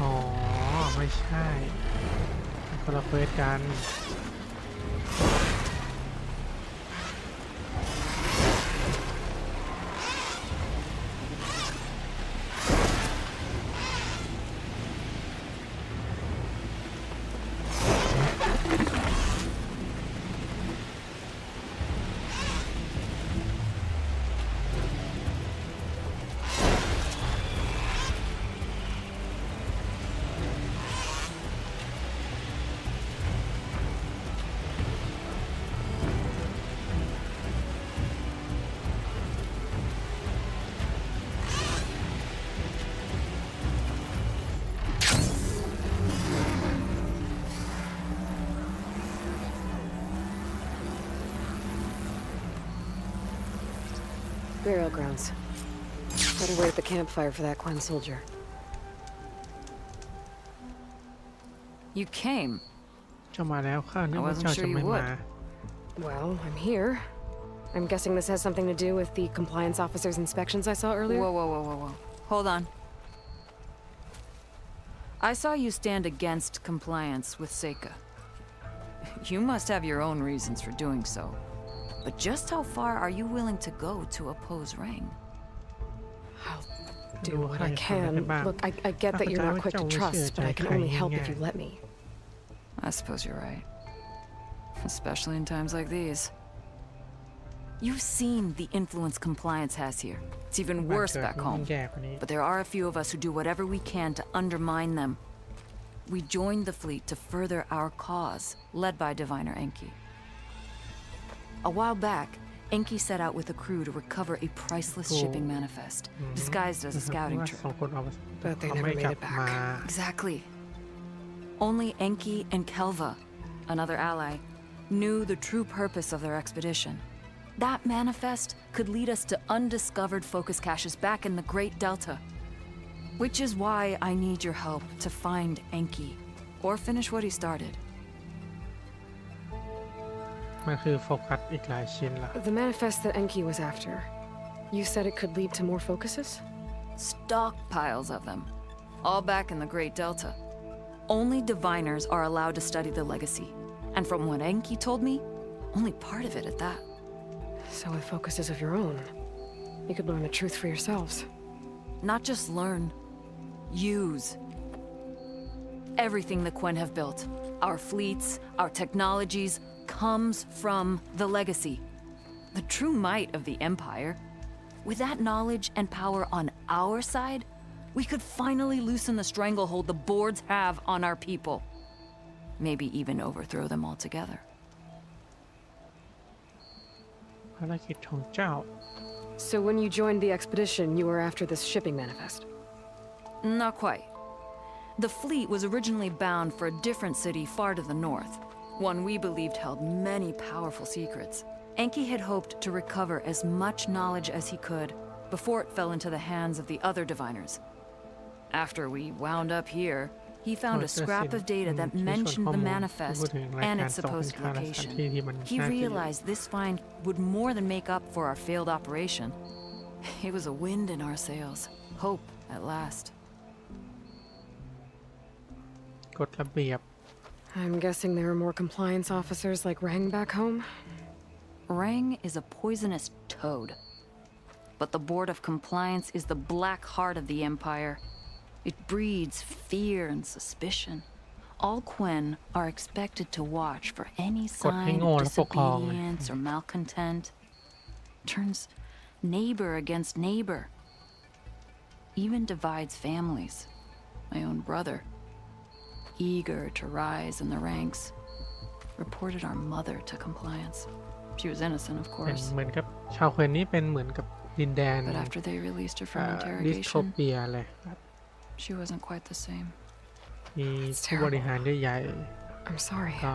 อ๋อไม่ใช่คนละเควสกัน Burial grounds. Better wait at the campfire for that Quen soldier. You came. เจ้ามาแล้วข้านึก I ว่า wasn't เจ้า sure จะ you ไม่มา would. Well, I'm here. I'm guessing this has something to do with the compliance officer's inspections I saw earlier? Whoa, whoa, whoa, whoa, whoa. Hold on. I saw you stand against compliance with Seika. You must have your own reasons for doing so. But just how far are you willing to go to oppose Rang? I'll do what I can. Look, I get that you're not quick to trust, but I can only help if you let me. I suppose you're right. Especially in times like these. You've seen the influence compliance has here. It's even worse back home. But there are a few of us who do whatever we can to undermine them. We joined the fleet to further our cause, led by Diviner Enki. A while back, Enki set out with a crew to recover a priceless shipping manifest, disguised as a scouting trip. But they never made it back. Exactly. Only Enki and Kelva, another ally, knew the true purpose of their expedition. That manifest could lead us to undiscovered focus caches back in the Great Delta. Which is why I need your help to find Enki, or finish what he started. มันคือโฟกัสอีกหลายชิ้นละ The manifest that Enki was after. You said it could lead to more focuses? Stockpiles of them. All back in the Great Delta. Only diviners are allowed to study the legacy. And from what Enki told me, only part of it at that. So with focuses of your own, you could learn the truth for yourselves. Not just learn. Use. Everything the Quen have built, our fleets, our technologies, comes from the legacy. The true might of the Empire. With that knowledge and power on our side, we could finally loosen the stranglehold the boards have on our people. Maybe even overthrow them altogether. ภารกิจของเจ้า So when you joined the expedition, you were after this shipping manifest? Not quite. The fleet was originally bound for a different city far to the north, one we believed held many powerful secrets. Enki had hoped to recover as much knowledge as he could before it fell into the hands of the other diviners. After we wound up here, he found a scrap of data that mentioned the manifest and its supposed location. He realized this find would more than make up for our failed operation. It was a wind in our sails. Hope at last. กฎระเบียบ I'm guessing there are more compliance officers like Rang back home? Rang is a poisonous toad. But the Board of Compliance is the black heart of the Empire. It breeds fear and suspicion. All Quen are expected to watch for any sign of disobedience or malcontent. Turns neighbor against neighbor. Even divides families. My own brother, eager to rise in the ranks, reported our mother to compliance. She was innocent, of เป็น course. เหมือนกับชาวเคนนี้เป็นเหมือนกับดินแดน But after they released her from ดิสโท interrogation, เปียเลยครับ she wasn't quite the same. มีผู้บริหารใหญ่ I'm sorry. ๆก็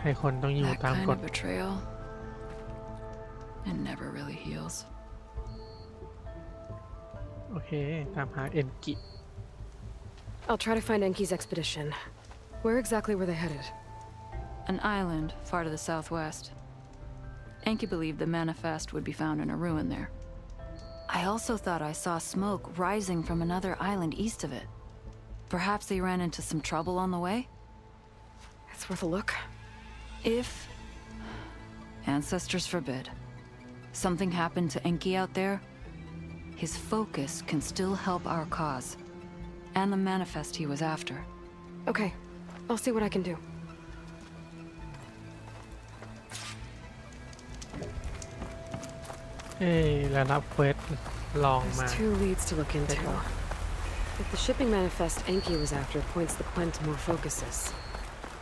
ให้คนต้องอยู่ That ตาม kind กฎ of betrayal, it never really heals. โอเค ตามหาเอ็นกิ I'll try to find Enki's expedition. Where exactly were they headed? An island far to the southwest. Enki believed the manifest would be found in a ruin there. I also thought I saw smoke rising from another island east of it. Perhaps they ran into some trouble on the way? It's worth a look. If, ancestors forbid, something happened to Enki out there, his focus can still help our cause, and the manifest he was after. Okay, I'll see what I can do. แล้วรับเควสลองมา There's 2 leads to look into. If the shipping manifest Enki was after points the Quen to more focuses,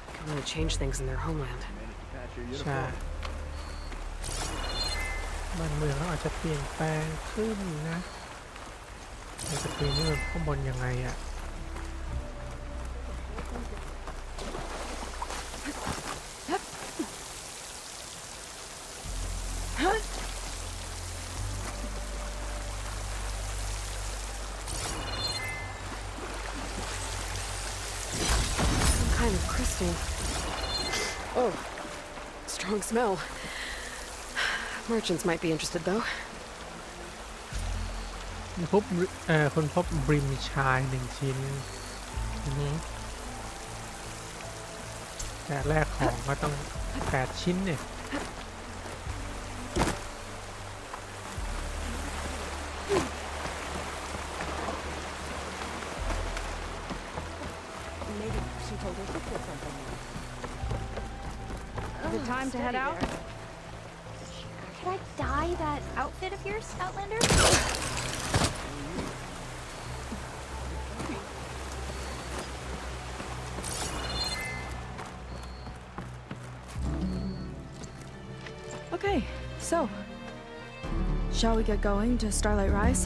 it can really change things in their homeland. ใช่บ้านเมืองเขาอาจจะเปลี่ยนแปลงขึ้นนะเราจะปีนขึ้นข้างบนยังไงอ่ะ Some kind of crystal. Oh, strong smell. Merchants might be interested, though. คนพบบริมชาย1 ชิ้นแต่แรกของก็ต้อง8 ชิ้นเนี่ย Maybe she told her sister something. Is it time to head out? Could I dye that outfit of yours, Outlander? Okay, so shall we get going to Starlight Rise?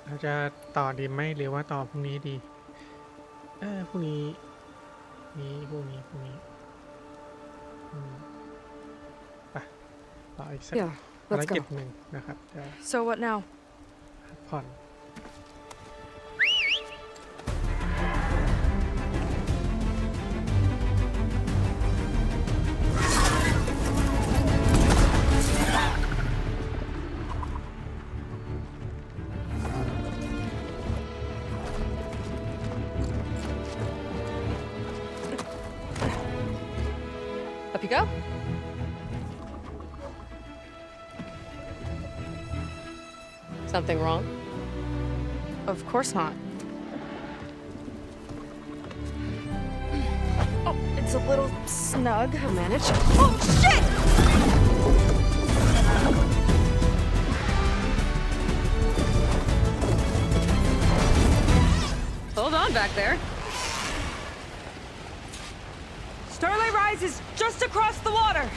เราจะต่อดีไหมหรือว่าต่อพรุ่งนี้ดีพรุ่งนี้พรุ่งนี้ไปต่ออีกสัก Yeah, ภาร let's กิจ go. หนึ่งนะครับเดี๋ยว So what now? พักผ่อน Up you go. Something wrong? Of course not. Oh, it's a little snug. I'll manage. Oh, shit! Hold on back there. Starlight Rise is just across the water.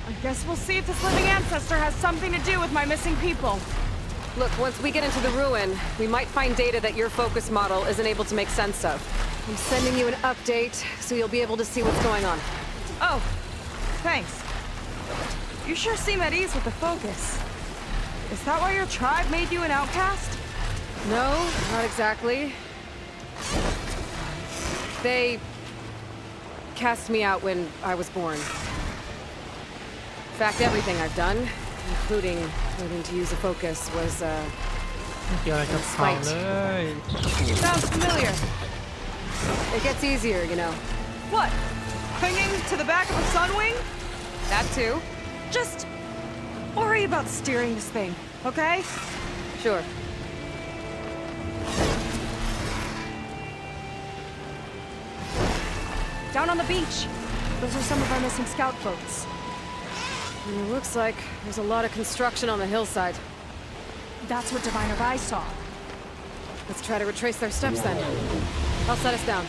I guess we'll see if this living ancestor has something to do with my missing people. Look, once we get into the ruin, we might find data that your focus model isn't able to make sense of. I'm sending you an update, so you'll be able to see what's going on. Oh, thanks. You sure seem at ease with the focus. Is that why your tribe made you an outcast? No, not exactly. They cast me out when I was born. In fact, everything I've done, including learning to use a focus, was, ไม่เกี่ยวอะไรกับเขาเลย Sounds familiar. It gets easier, you know. What? Clinging to the back of a sunwing? That too. Just worry about steering this thing, okay? Sure. Down on the beach. Those are some of our missing scout boats. And it looks like there's a lot of construction on the hillside. That's what Diviner Eye saw. Let's try to retrace their steps then. I'll set us down.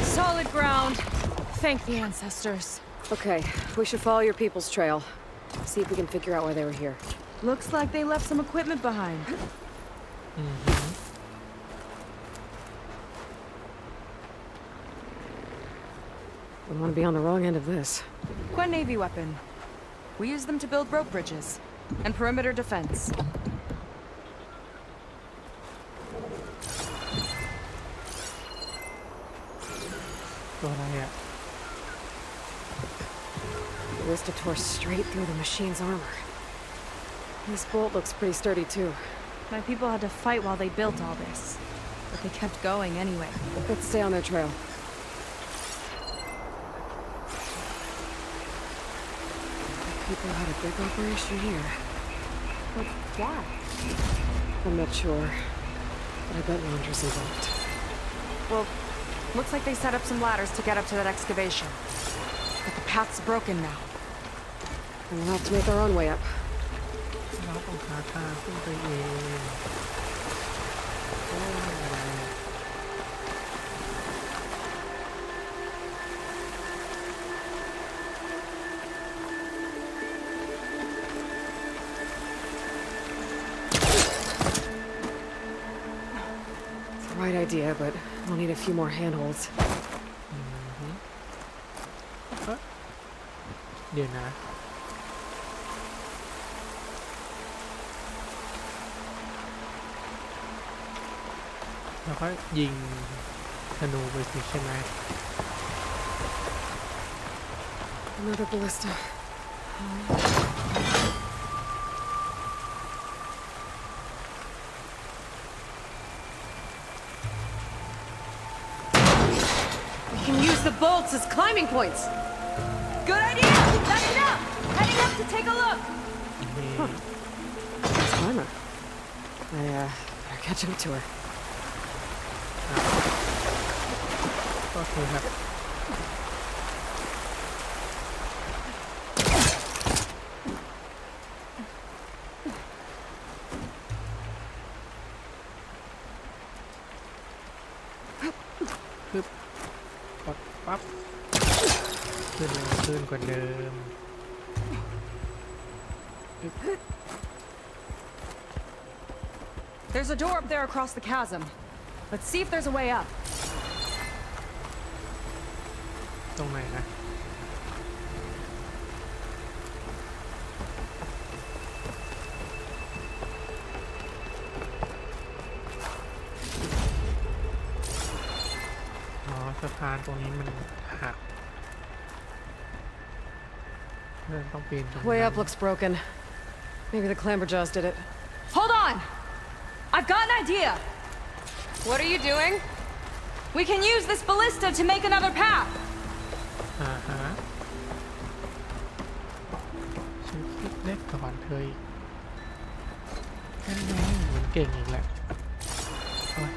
Solid ground. Thank the ancestors. Okay, we should follow your people's trail. See if we can figure out why they were here. Looks like they left some equipment behind. I don't want to be on the wrong end of this. Quen Navy weapon. We use them to build rope bridges and perimeter defense. The ballista tore straight through the machine's armor. This bolt looks pretty sturdy too. My people had to fight while they built all this, but they kept going anyway. Let's stay on their trail. People had a big operation here. But why? I'm not sure, but I bet Wander's involved. Well, looks like they set up some ladders to get up to that excavation. But the path's broken now. And we'll have to make our own way up. เราต้องหาทางขึ้นไปเองโอ้ย It's the right idea, but we'll need a few more handholds. เดี๋ยวนะแล้วก็ยิงธนูไปสิใช่ไหม Another ballista. We can use the bolts as climbing points. Good idea! That's enough! Heading up to take a look! Nice climber. I, better catch up to her. ก็คือครับปึ๊บกดปั๊บขึ้นเร็วขึ้นกว่าเดิม There's a door up there across the chasm. Let's see if there's a way up. ตรงไหนนะ อ๋อสะพานตรงนี้มันหักเดินต้องปีนตรงนั้น Way up looks broken. Maybe the clamberjaws did it. Hold on! I've got an idea! What are you doing? We can use this ballista to make another path! ฮะฉันคิดเล็กก่อนเธออีกแค่นี้เหมือนเก่งอีกแหละโอ๊ย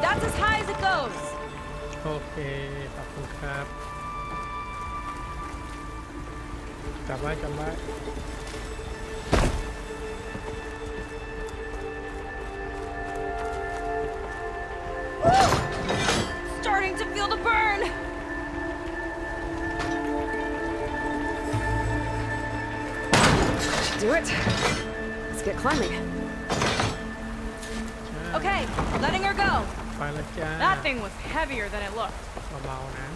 That's as high as it goes. โอเคขอบคุณครับกลับไว้กลับไว้ Starting to feel the burn. Should do it. Let's get climbing. Okay, letting her go. ไปแล้วจ้า That thing was heavier than it looked. เบาๆนะ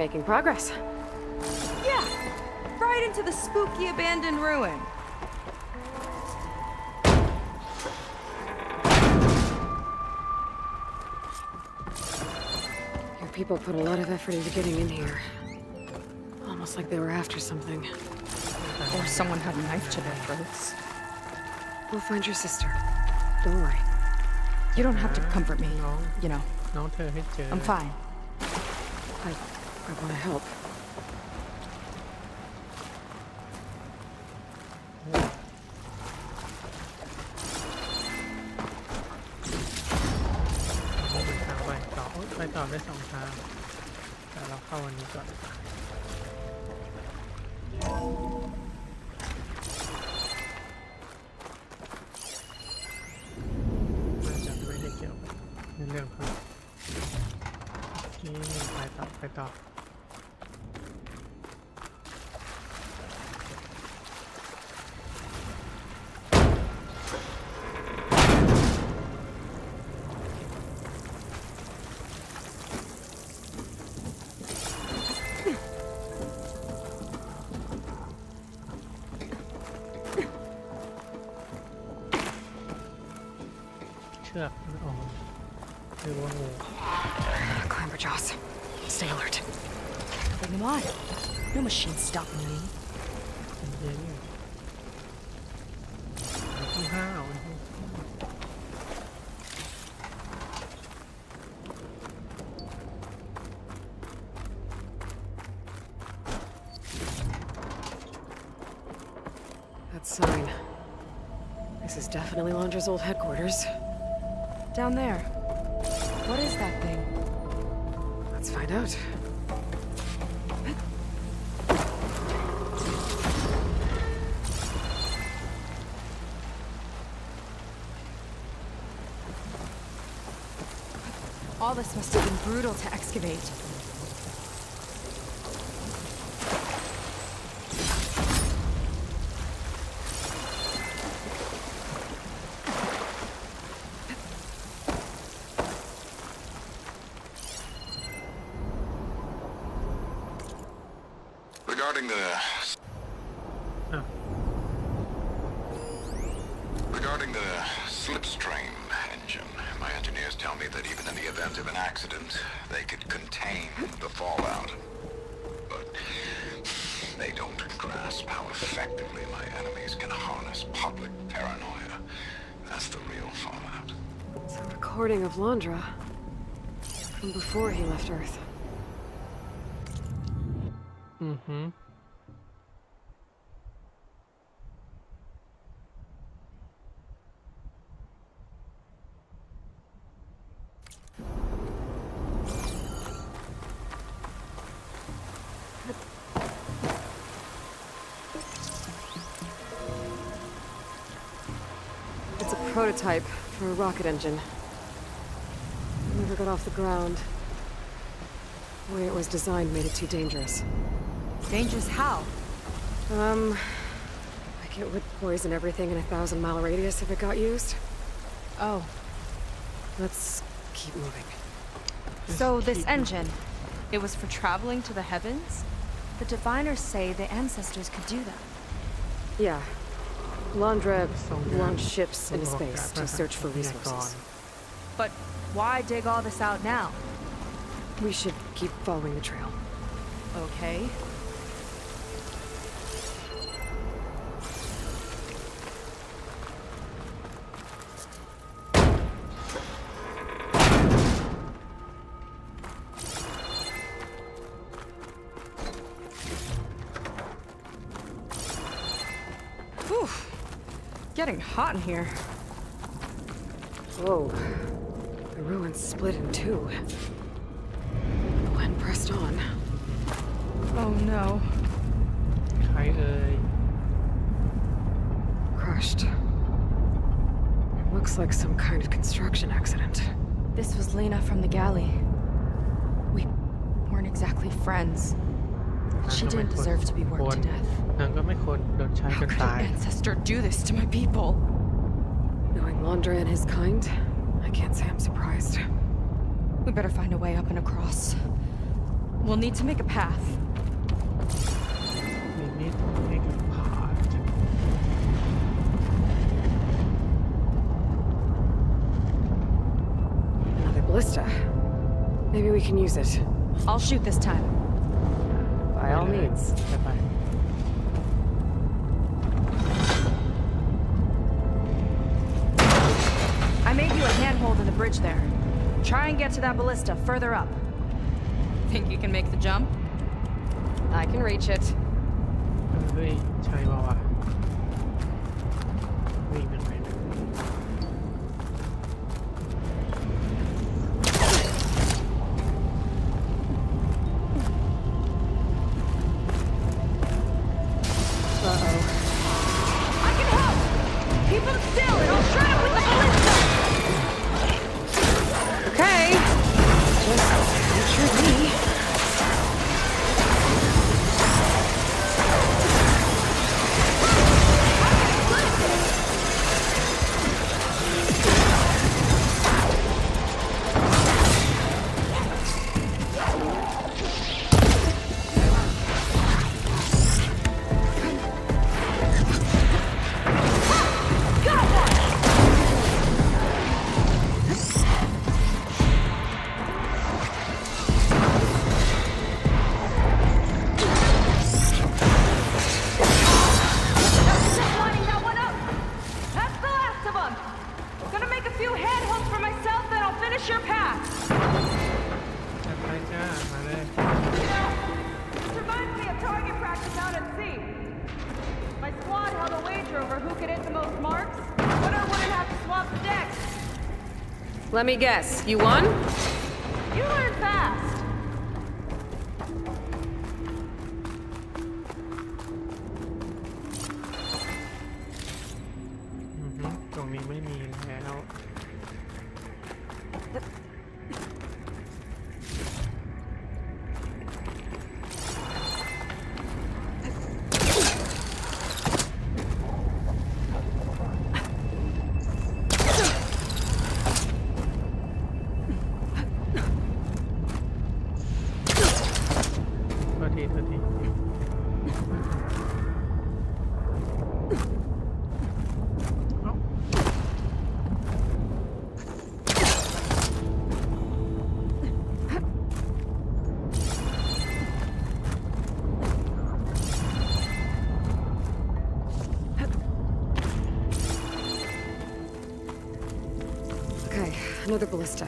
Making progress. Yeah, right into the spooky abandoned ruin. Your people put a lot of effort into getting in here. Almost like they were after something. Or someone had a knife to their throats. We'll find your sister. Don't worry. You don't have to comfort me. No. You know, น้องเธอให้เจอ I'm fine. I want to help. นี่เป็นทางไปต่อโอ๊ยไปต่อได้2 ทางแต่เราเข้าวันนี้ก่อนน่าจะไม่ได้เกี่ยวในเรื่องครับนี่ไปต่อ เชือกมันออกหรือว่างู Clamber jaws. Stay alert. bring them on. No machine stopping me. เย็นวันที่5วันที่That sign. This is definitely Londra's old headquarters. Down there. What is that thing? Let's find out. All this must have been brutal to excavate. Regarding the slipstream engine, my engineers tell me that even in the event of an accident, they could contain the fallout. But they don't grasp how effectively my enemies can harness public paranoia. That's the real fallout. It's a recording of Londra from before he left Earth. Mm-hmm. It's a prototype for a rocket engine. Never got off the ground. The way it was designed made it too dangerous. Dangerous how? Like it would poison everything in a 1,000-mile radius if it got used. Oh. Let's keep moving. So this engine, it was for traveling to the heavens? The diviners say the ancestors could do that. Yeah. Londra launched ships into space to search for resources. But why dig all this out now? We should keep following the trail. Okay. Whew. Getting hot in here. Whoa. The ruins split in two. The wind pressed on. Oh no. Crushed. It looks like some kind of construction accident. This was Lena from the galley. We weren't exactly friends. She didn't deserve to be worked to death. How could an ancestor do this to my people? Knowing Londra and his kind, I can't say I'm surprised. We better find a way up and across. We'll need to make a path. We need to make a path. Another ballista. Maybe we can use it. I'll shoot this time. By all means. I made you a handhold in the bridge there. Try and get to that ballista further up. Think you can make the jump? I can reach it. เฮ้ยใช่ป่าวะวิ่งยังไงนะ I can help! Keep them still and I'll try it with the ballista! Okay. Just picture me. Just lining that one up! That's the last of them! Gonna make a few handholds for myself, then I'll finish your path! จัดไปจ้ามาเลย This reminds me of target practice out at sea. My squad held a wager over who could hit the most marks. Winner wouldn't have to swap the decks. Let me guess. You won? You learn fast. ตรงนี้ไม่มีแล้ว โทษทีโทษทีเอ้า Okay, another ballista.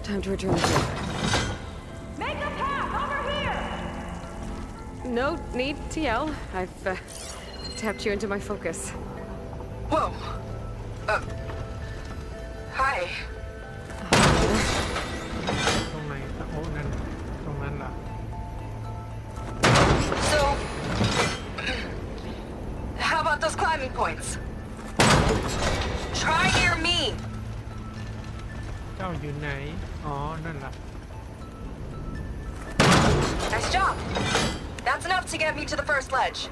Time to return the favor. Make a path over here. No need to yell. I've tapped you into my focus. Whoa. Hi. ตรงไหนโอ้นั่นตรงนั้นล่ะ So, how about those climbing points? Try near me. เจ้าอยู่ไหน อ๋อ นั่นล่ะ Nice job. That's enough to get me to the first ledge.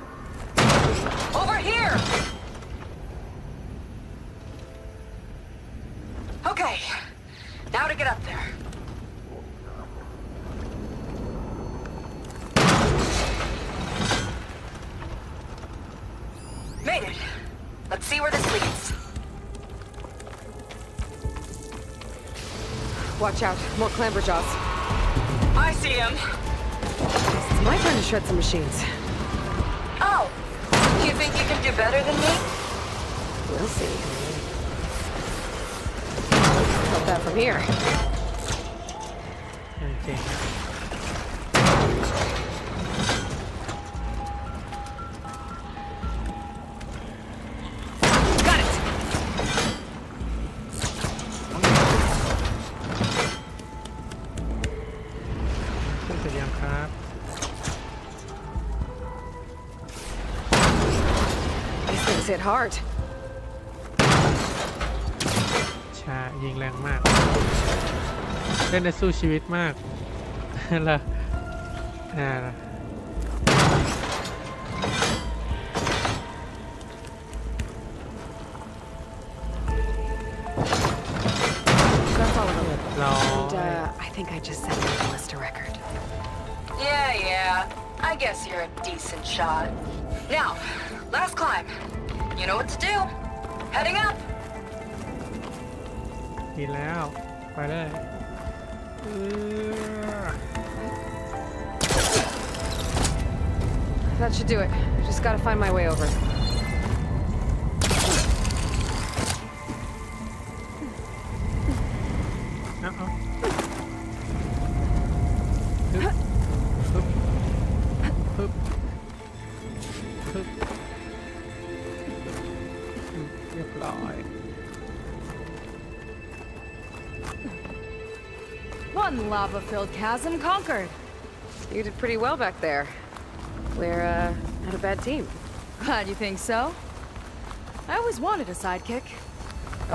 Over here! Okay, now to get up there. Made it. Let's see where this leads. Watch out, more clamberjaws. I see him. It's my turn to shred some machines. Oh, do you think you can do better than me? We'll see. Got that from here. Okay. Got it! ขึ้นเสร็จยังครับ These things hit hard. ชายิงแรงมากเล่นได้สู้ชีวิตมากล่ะThat's all of them. รอ And, I think I just sent you the list to record. Yeah. I guess you're a decent shot. Now, last climb. You know what to do. Heading up. ดีแล้วไปเลย That should do it. Just gotta find my way over. One lava-filled chasm conquered. You did pretty well back there. We're, not a bad team. Glad you think so. I always wanted a sidekick.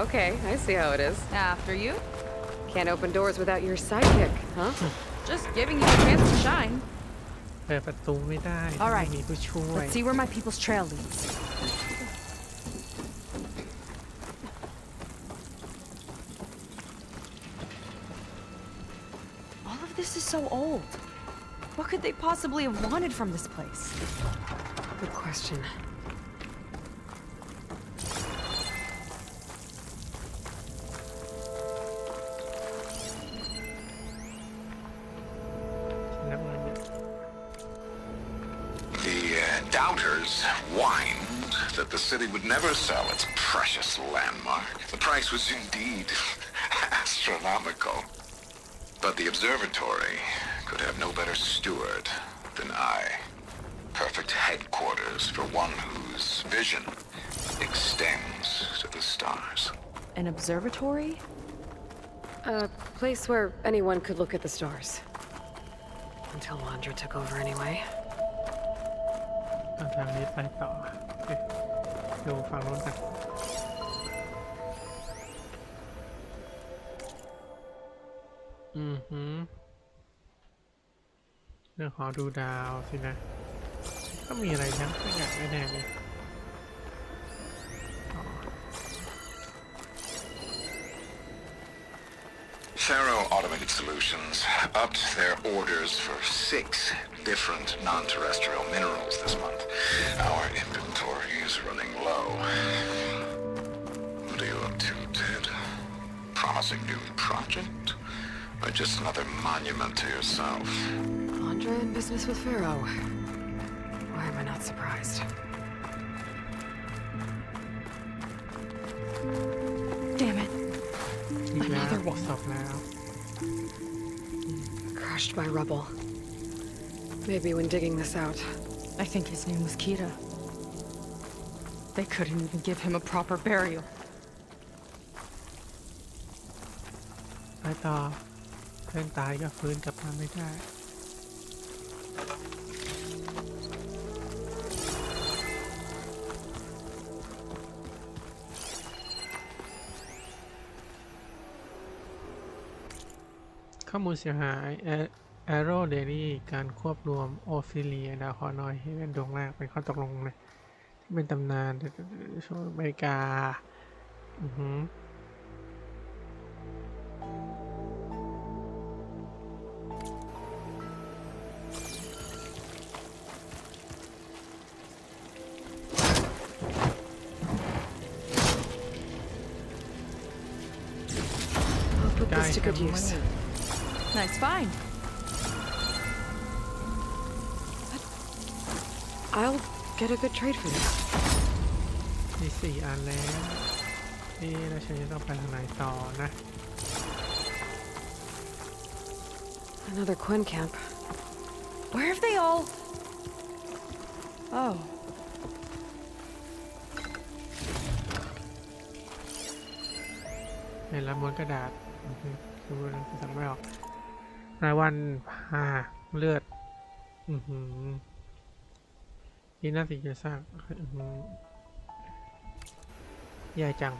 Okay, I see how it is. After you. Can't open doors without your sidekick, huh? Just giving you a chance to shine. เปิดประตูไม่ได้ All ไม่ right. มีผู้ช่วย Let's see where my people's trail leads. All of this is so old. What could they possibly have wanted from this place? Good question. The doubters whined that the city would never sell its precious landmark. The price was indeed astronomical. But the observatory could have no better steward than I. Perfect headquarters for one whose vision extends to the stars. An observatory? A place where anyone could look at the stars. Until Landra took over anyway. ทางนี้ไปต่อดูฝั่งโน้นกันเรื่องหอดูดาวสินะก็มีอะไรนะไม่อยากแน่ๆเลย Faro Automated Solutions upped their orders for 6 different non-terrestrial minerals this month. Our inventory is running low. What are you up to, Ted? Promising new project? Or just another monument to yourself? Landra in business with Pharaoh. Why am I not surprised? Damn it. Another one. Crushed by rubble. Maybe when digging this out. I think his name was Kira. They couldn't even give him a proper burial. ไปต่อเพื่อนตายก็ฟื้นกลับมาไม่ได้ ข้อมูลเสียหาย โรเดลี่การควบรวมโอซิเลียดาวเคราะห์น้อยให้เป็นดวงแรกเป็นข้อตกลงเลยที่เป็นตำนานช่วงอเมริกาอือหือ I'll put this to good use. Nice find. I'll get a good trade for this. มี4 อันแล้วนี่แล้วฉันจะต้องไปทางไหนต่อนะ Another Quinn camp. Where have they all... Oh. เห็นละม้วนกระดาษดูนะสั่งไม่ออกรายวันผ่าเลือดนี่น่าสิจะสร้างใหญ่จัง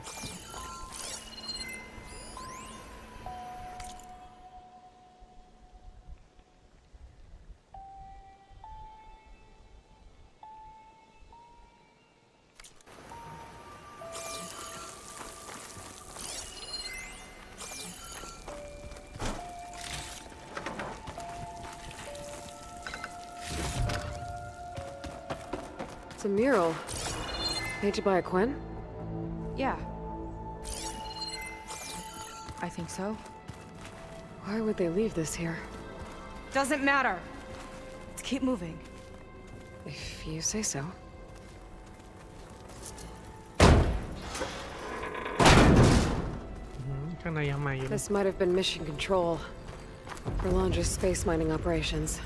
It's a mural. Painted by a Quinn? Yeah. I think so. Why would they leave this here? Doesn't matter. Let's keep moving. If you say so. This might have been mission control for Londra's space mining operations.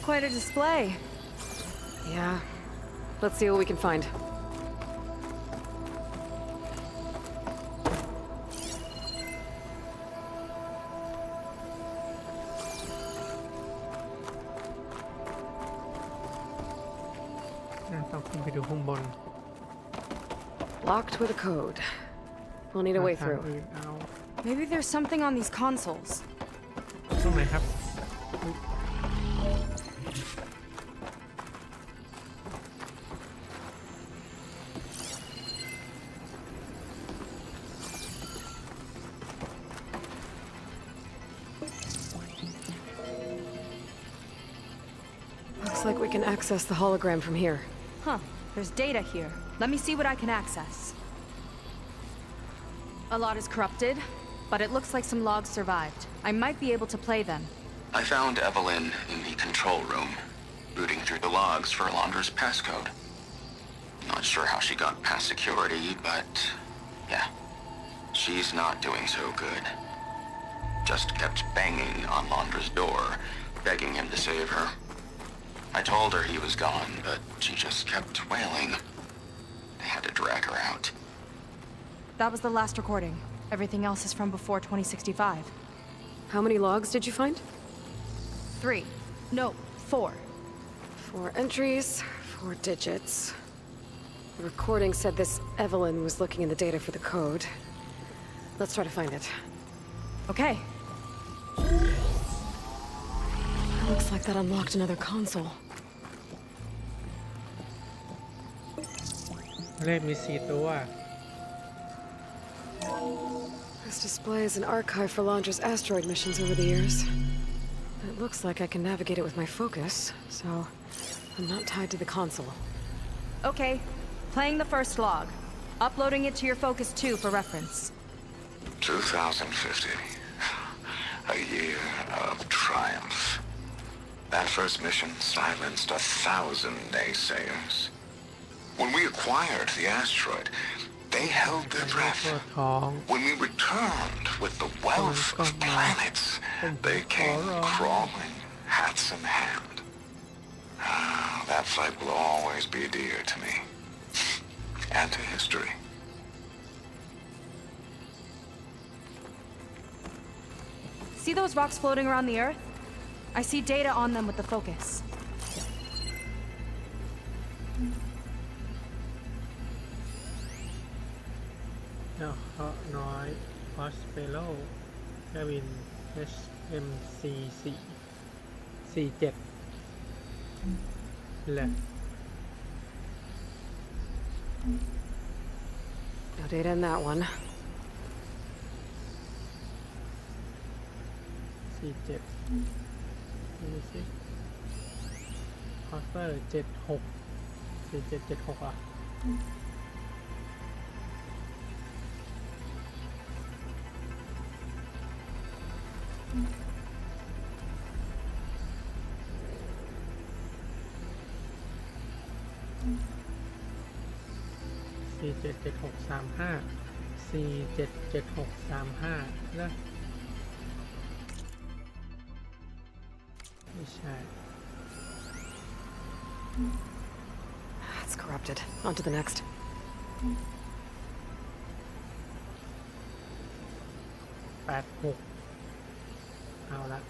Quite a display. Yeah. Let's see what we can find. Locked with a code. We'll need a way through. Maybe there's something on these consoles. Looks like we can access the hologram from here. Huh. There's data here. Let me see what I can access. A lot is corrupted, but it looks like some logs survived. I might be able to play them. I found Evelyn in the control room, rooting through the logs for Londra's passcode. Not sure how she got past security, but yeah, she's not doing so good. Just kept banging on Londra's door, begging him to save her. I told her he was gone, but she just kept wailing. They had to drag her out. That was the last recording. Everything else is from before 2065. How many logs did you find? 3. No, 4. 4 entries, 4 digits. The recording said this Evelyn was looking in the data for the code. Let's try to find it. Okay. Looks like that unlocked another console. เลขมี4 ตัว This display is an archive for Londra's asteroid missions over the years. It looks like I can navigate it with my focus, so I'm not tied to the console. Okay. Playing the first log. Uploading it to your Focus 2 for reference. 2050. A year of triumph. That first mission silenced 1,000 naysayers. When we acquired the asteroid, they held their breath. When we returned with the wealth of planets, they came crawling, hats in hand. That fight will always be dear to me. And to history. See those rocks floating around the Earth? I see data on them with the focus. No, Noi, ออสเปโลแคบิน HMC4 47เลย No data in that one. 47ดูสิคอสเตอร์76 4776อ่ะ477635แล้วไม่ใช่ It's corrupted. On to the next. 86เอาละ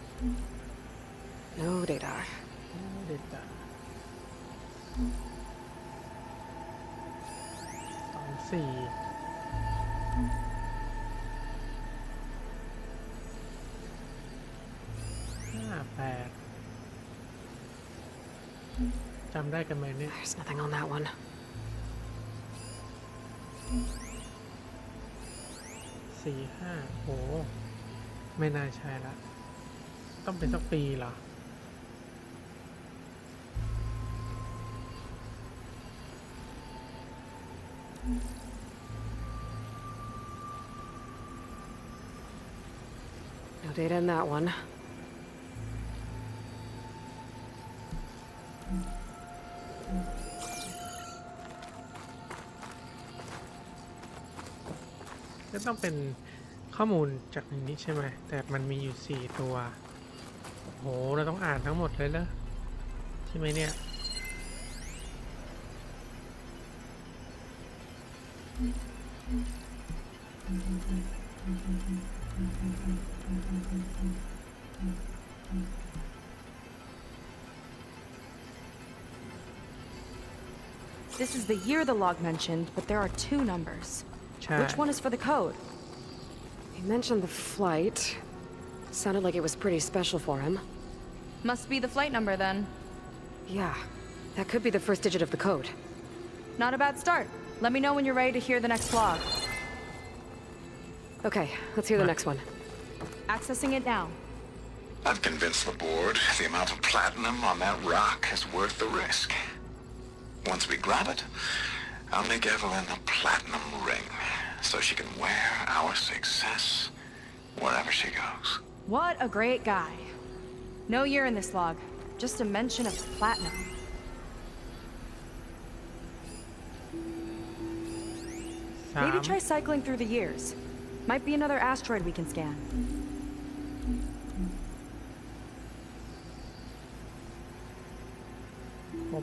No data. เด็ดอ่ะ28จำได้กันไหมเนี่ย There's nothing on that one. 45โหไม่น่าใช่ละต้องเป็นสักปีเหรอNo data in that one. ก็ต้องเป็นข้อมูลจากในนี้ใช่ไหมแต่มันมีอยู่4ตัวโหเราต้องอ่านทั้งหมดเลยเหรอใช่ไหมเนี่ย This is the year the log mentioned, but there are 2 numbers. Which one is for the code? He mentioned the flight. Sounded like it was pretty special for him. Must be the flight number then. Yeah, that could be the first digit of the code. Not a bad start. Let me know when you're ready to hear the next log. Okay, let's hear the next one. Accessing it now. I've convinced the board the amount of platinum on that rock is worth the risk. Once we grab it, I'll make Evelyn a platinum ring so she can wear our success wherever she goes. What a great guy. No year in this log, just a mention of platinum. Maybe try cycling through the years. Might be another asteroid we can scan.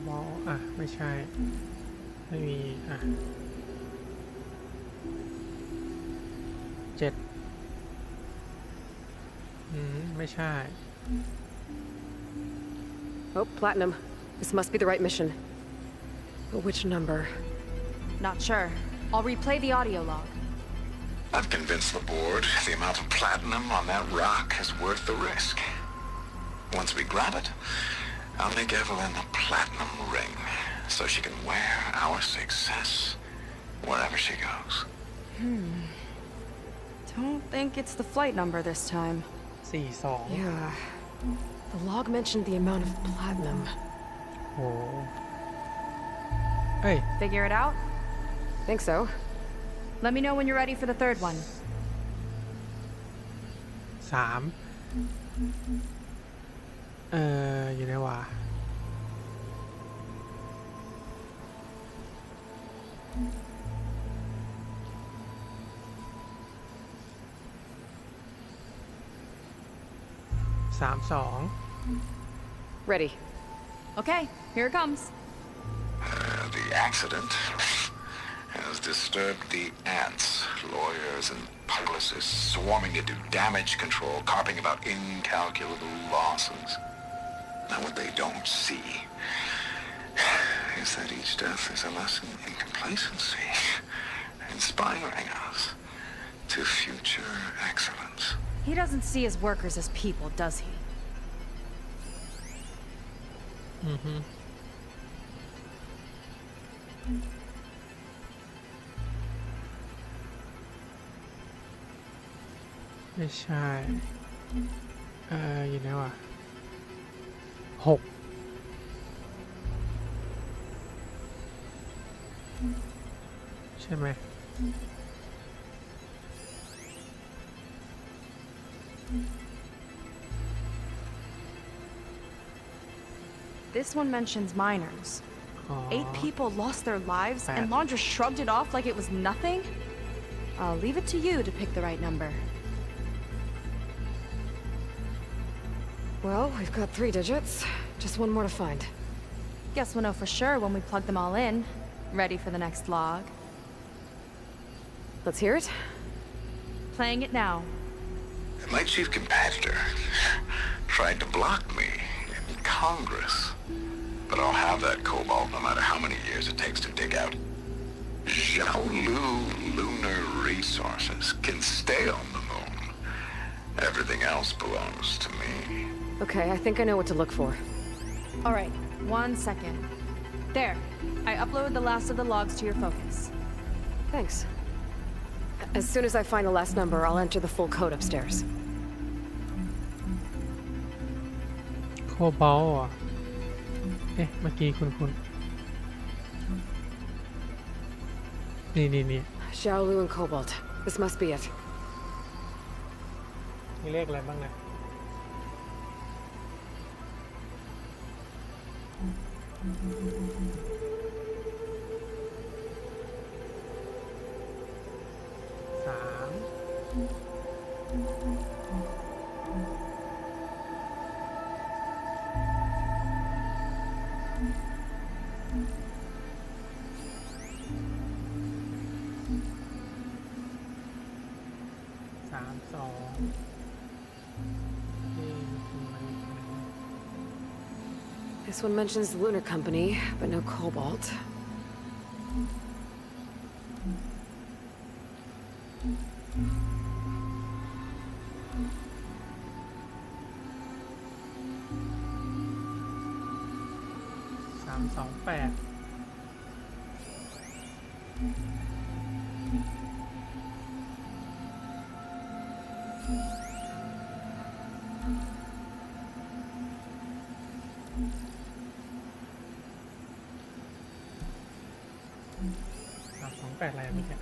เบาๆอ่ะไม่ใช่ไม่มีอ่ะ7ไม่ใช่ Oh, platinum. This must be the right mission. But which number? Not sure. I'll replay the audio log. I've convinced the board the amount of platinum on that rock is worth the risk. Once we grab it, I'll make Evelyn a platinum ring so she can wear our success wherever she goes. Don't think it's the flight number this time. 42 Yeah. The log mentioned the amount of platinum. โหเฮ้ย Figure it out? Think so. Let me know when you're ready for the third one. 3อยู่ไหนวะ32 Ready. Okay, here it comes. The accident has disturbed the ants, lawyers, and publicists swarming to do damage control, carping about incalculable losses. Now what they don't see is that each death is a lesson in complacency, inspiring us to future excellence. He doesn't see his workers as people, does he? อือฮึไม่ใช่อยู่ไหนวะ6ใช่ไหม This one mentions miners. 8 people lost their lives, and Bad. Laundra shrugged it off like it was nothing? I'll leave it to you to pick the right number. Well, we've got 3 digits. Just one more to find. Guess we'll know for sure when we plug them all in. Ready for the next log. Let's hear it. Playing it now. My chief competitor tried to block me in Congress. But I'll have that cobalt no matter how many years it takes to dig out. Xiaolu lunar resources can stay on the moon. Everything else belongs to me. Okay, I think I know what to look for. Alright, 1 second. There. I uploaded the last of the logs to your focus. Thanks. As soon as I find the last number, I'll enter the full code upstairs. โคบอลอ่ะเมื่อกี้คุณนี่ Xiaolu and Cobalt. This must be it. มีเลขอะไรบ้างนะThis one mentions the Lunar Company, but no cobalt.อะไรไม่ใช่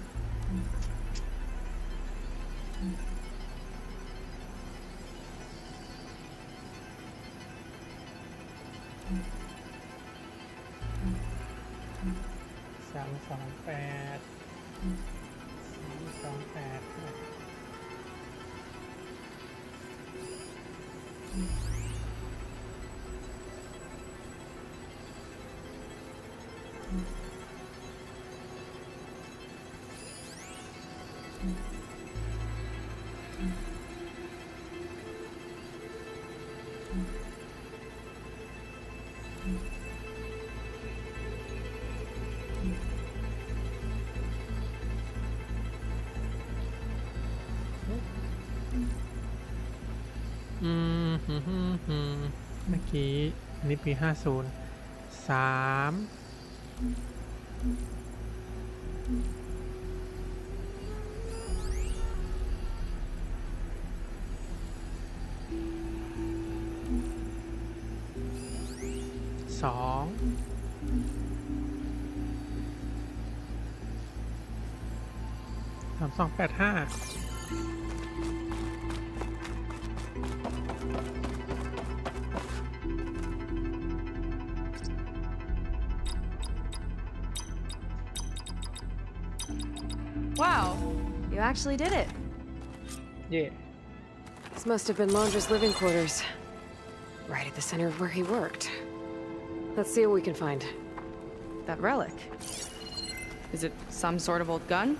เมื่อกี้อันนี้ปี3285Wow, you actually did it. Yeah. This must have been Laundra's living quarters. Right at the center of where he worked. Let's see what we can find. That relic. Is it some sort of old gun?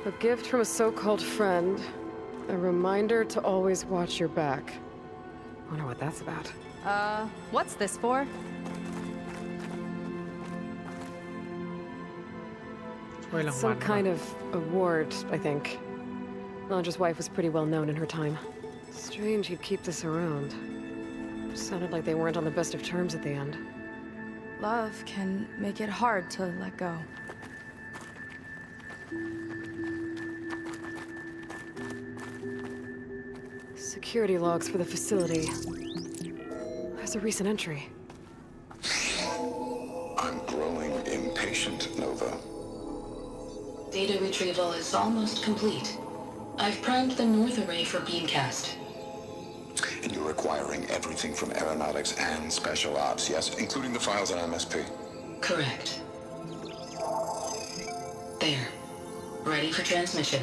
A gift from a so-called friend. A reminder to always watch your back. Wonder what that's about. What's this for? Some kind of award, I think. Landra's wife was pretty well known in her time. Strange he'd keep this around. Sounded like they weren't on the best of terms at the end. Love can make it hard to let go. Security logs for the facility. There's a recent entry. I'm growing impatient, Nova. Data retrieval is almost complete. I've primed the north array for beamcast. And you're acquiring everything from aeronautics and special ops, yes? Including the files on MSP? Correct. There. Ready for transmission.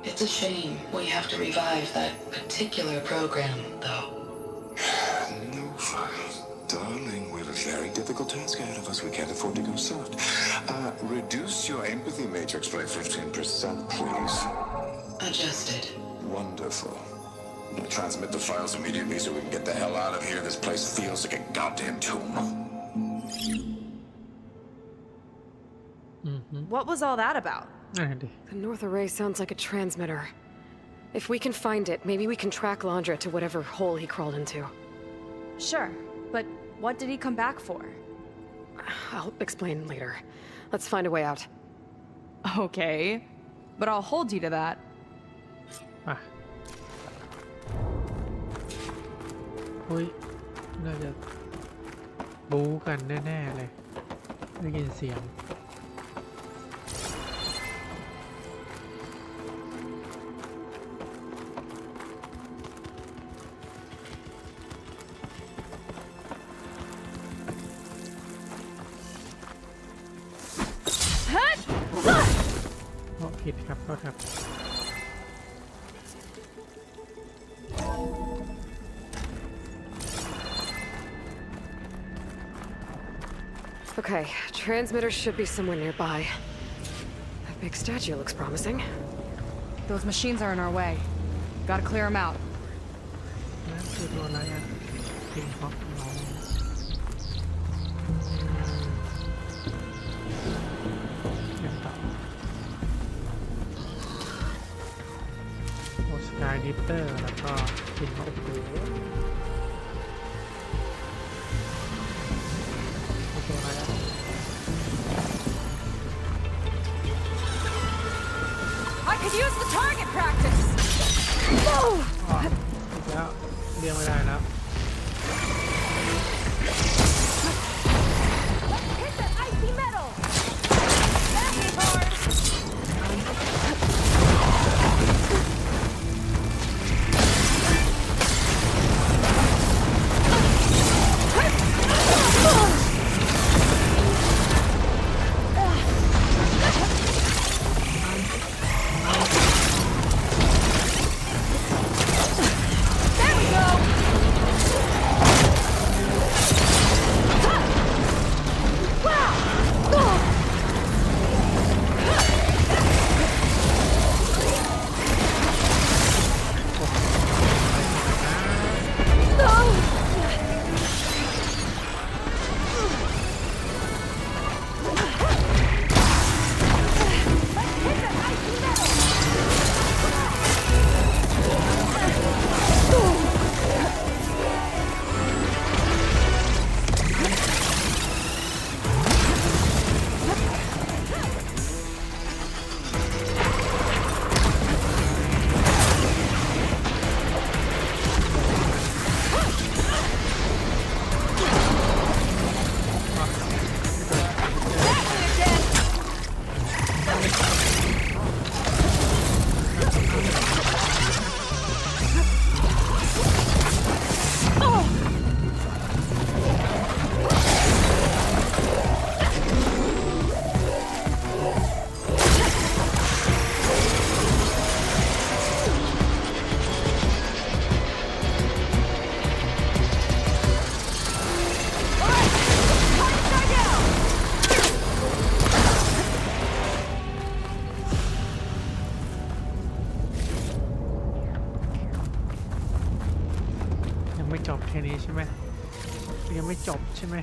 It's a shame we have to revive that particular program, though. Nova, darling, we have a very difficult task ahead of us. We can't afford to go soft. Reduce your empathy matrix by 15%, please. Adjusted. Wonderful. Now transmit the files immediately so we can get the hell out of here. This place feels like a goddamn tomb. What was all that about? The north array sounds like a transmitter. If we can find it, maybe we can track Landra to whatever hole he crawled into. Sure, but what did he come back for? I'll explain later. Let's find a way out. Okay, but I'll hold you to that. อุ้ยน่าจะบู๊กันแน่ๆเลยได้ยินเสียง ผิดครับก็ครับ Okay, transmitter should be somewhere nearby. That big statue looks promising. Those machines are in our way. Gotta clear them out. นั่นคือตัวอะไรอ่ะกินฮอกน้องเก็บต่อโอสกายดิปเตอร์แล้วก็กินฮอกโอ้โหตัวอะไรอ่ะI could use the target practice. Whoa! แล้วเรียงไม่ได้แล้ว Hit the icy metal. That hit hard. There we go. ยังไม่จบใช่ไหม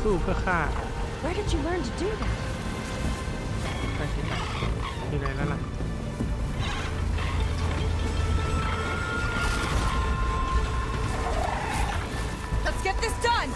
สู้เพื่อฆ่า Where did you learn to do that? ไปที่ไหนอยู่ไหนแล้วล่ะ Let's get this done.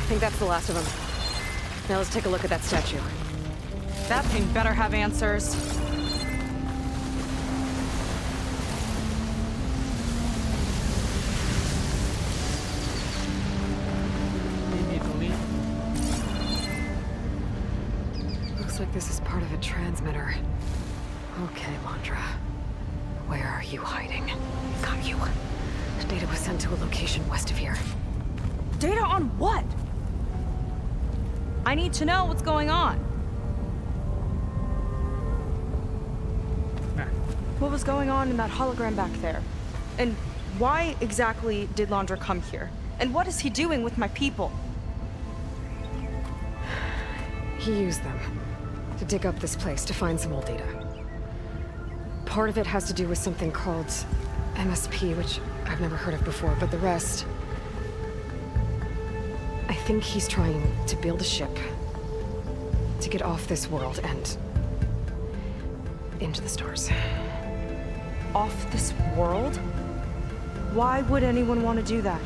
I think that's the last of them. Now let's take a look at that statue. That thing better have answers. มีตรงนี้ Looks like this is part of a transmitter. Okay, Landra. Where are you hiding? Got you. Data was sent to a location west of here. Data on what? I need to know what's going on. What was going on in that hologram back there? And why exactly did Landra come here? And what is he doing with my people? He used them to dig up this place to find some old data. Part of it has to do with something called MSP, which I've never heard of before, but the rest... I think he's trying to build a ship to get off this world and into the stars. Off this world? Why would anyone want to do that?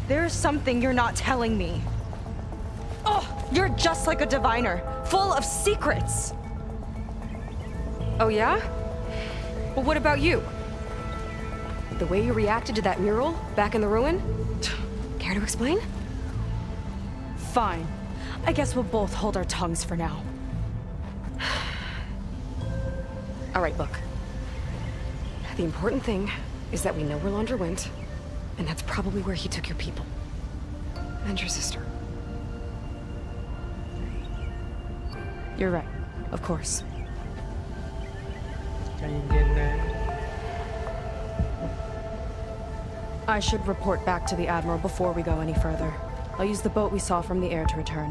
There's something you're not telling me. Oh, you're just like a diviner, full of secrets. Oh yeah? Well, what about you? The way you reacted to that mural back in the ruin? Care to explain? Fine. I guess we'll both hold our tongues for now. All right, look. The important thing is that we know where Laundra went, and that's probably where he took your people. And your sister. You're right. Of course. ใจเย็นๆนะ I should report back to the Admiral before we go any further. I'll use the boat we saw from the air to return.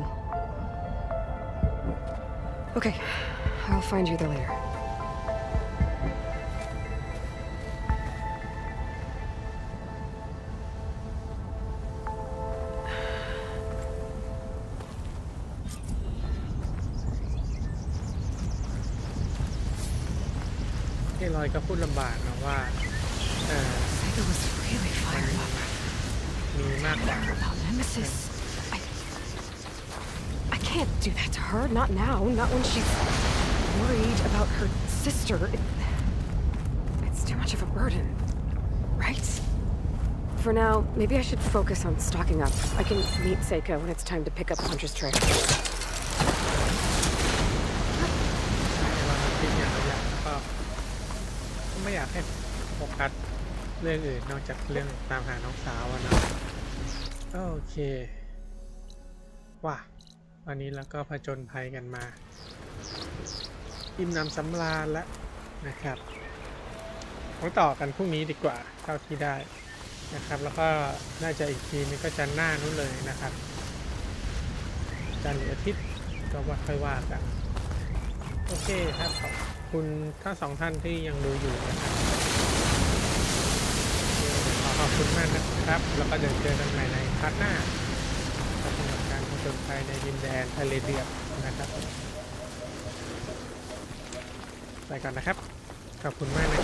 Okay. I'll find you there later. ที่ลอยก็พูดลำบากนะว่าSega was really fired up. มีมากกว่า About Nemesis. I can't do that to her. Not now. Not when she's worried about her sister. It's too much of a burden. Right? For now, maybe I should focus on stocking up. I can meet Seika when it's time to pick up Hunter's trail. ไม่อยากให้โฟกัสเรื่องอื่นนอกจากเรื่องตามหาน้องสาวนะโอเคว้าวันนี้เราก็ผจญภัยกันมาอิ่มน้ำสำราญแล้วนะครับต้องต่อกันพรุ่งนี้ดีกว่าเท่าที่ได้นะครับแล้วก็น่าจะอีกทีนึงก็จะหน้านู้นเลยนะครับจันทร์หรืออาทิตย์ก็ว่าค่อยว่ากันโอเคครับขอบคุณทั้งสองท่านที่ยังดูอยู่นะครับขอบคุณมากนะครับแล้วก็เดี๋ยวเจอกันใหม่ในพาร์ทหน้าสำหรับการผจญภัยในดินแดนทะเลเดือดนะครับไปก่อนนะครับขอบคุณมากนะครับ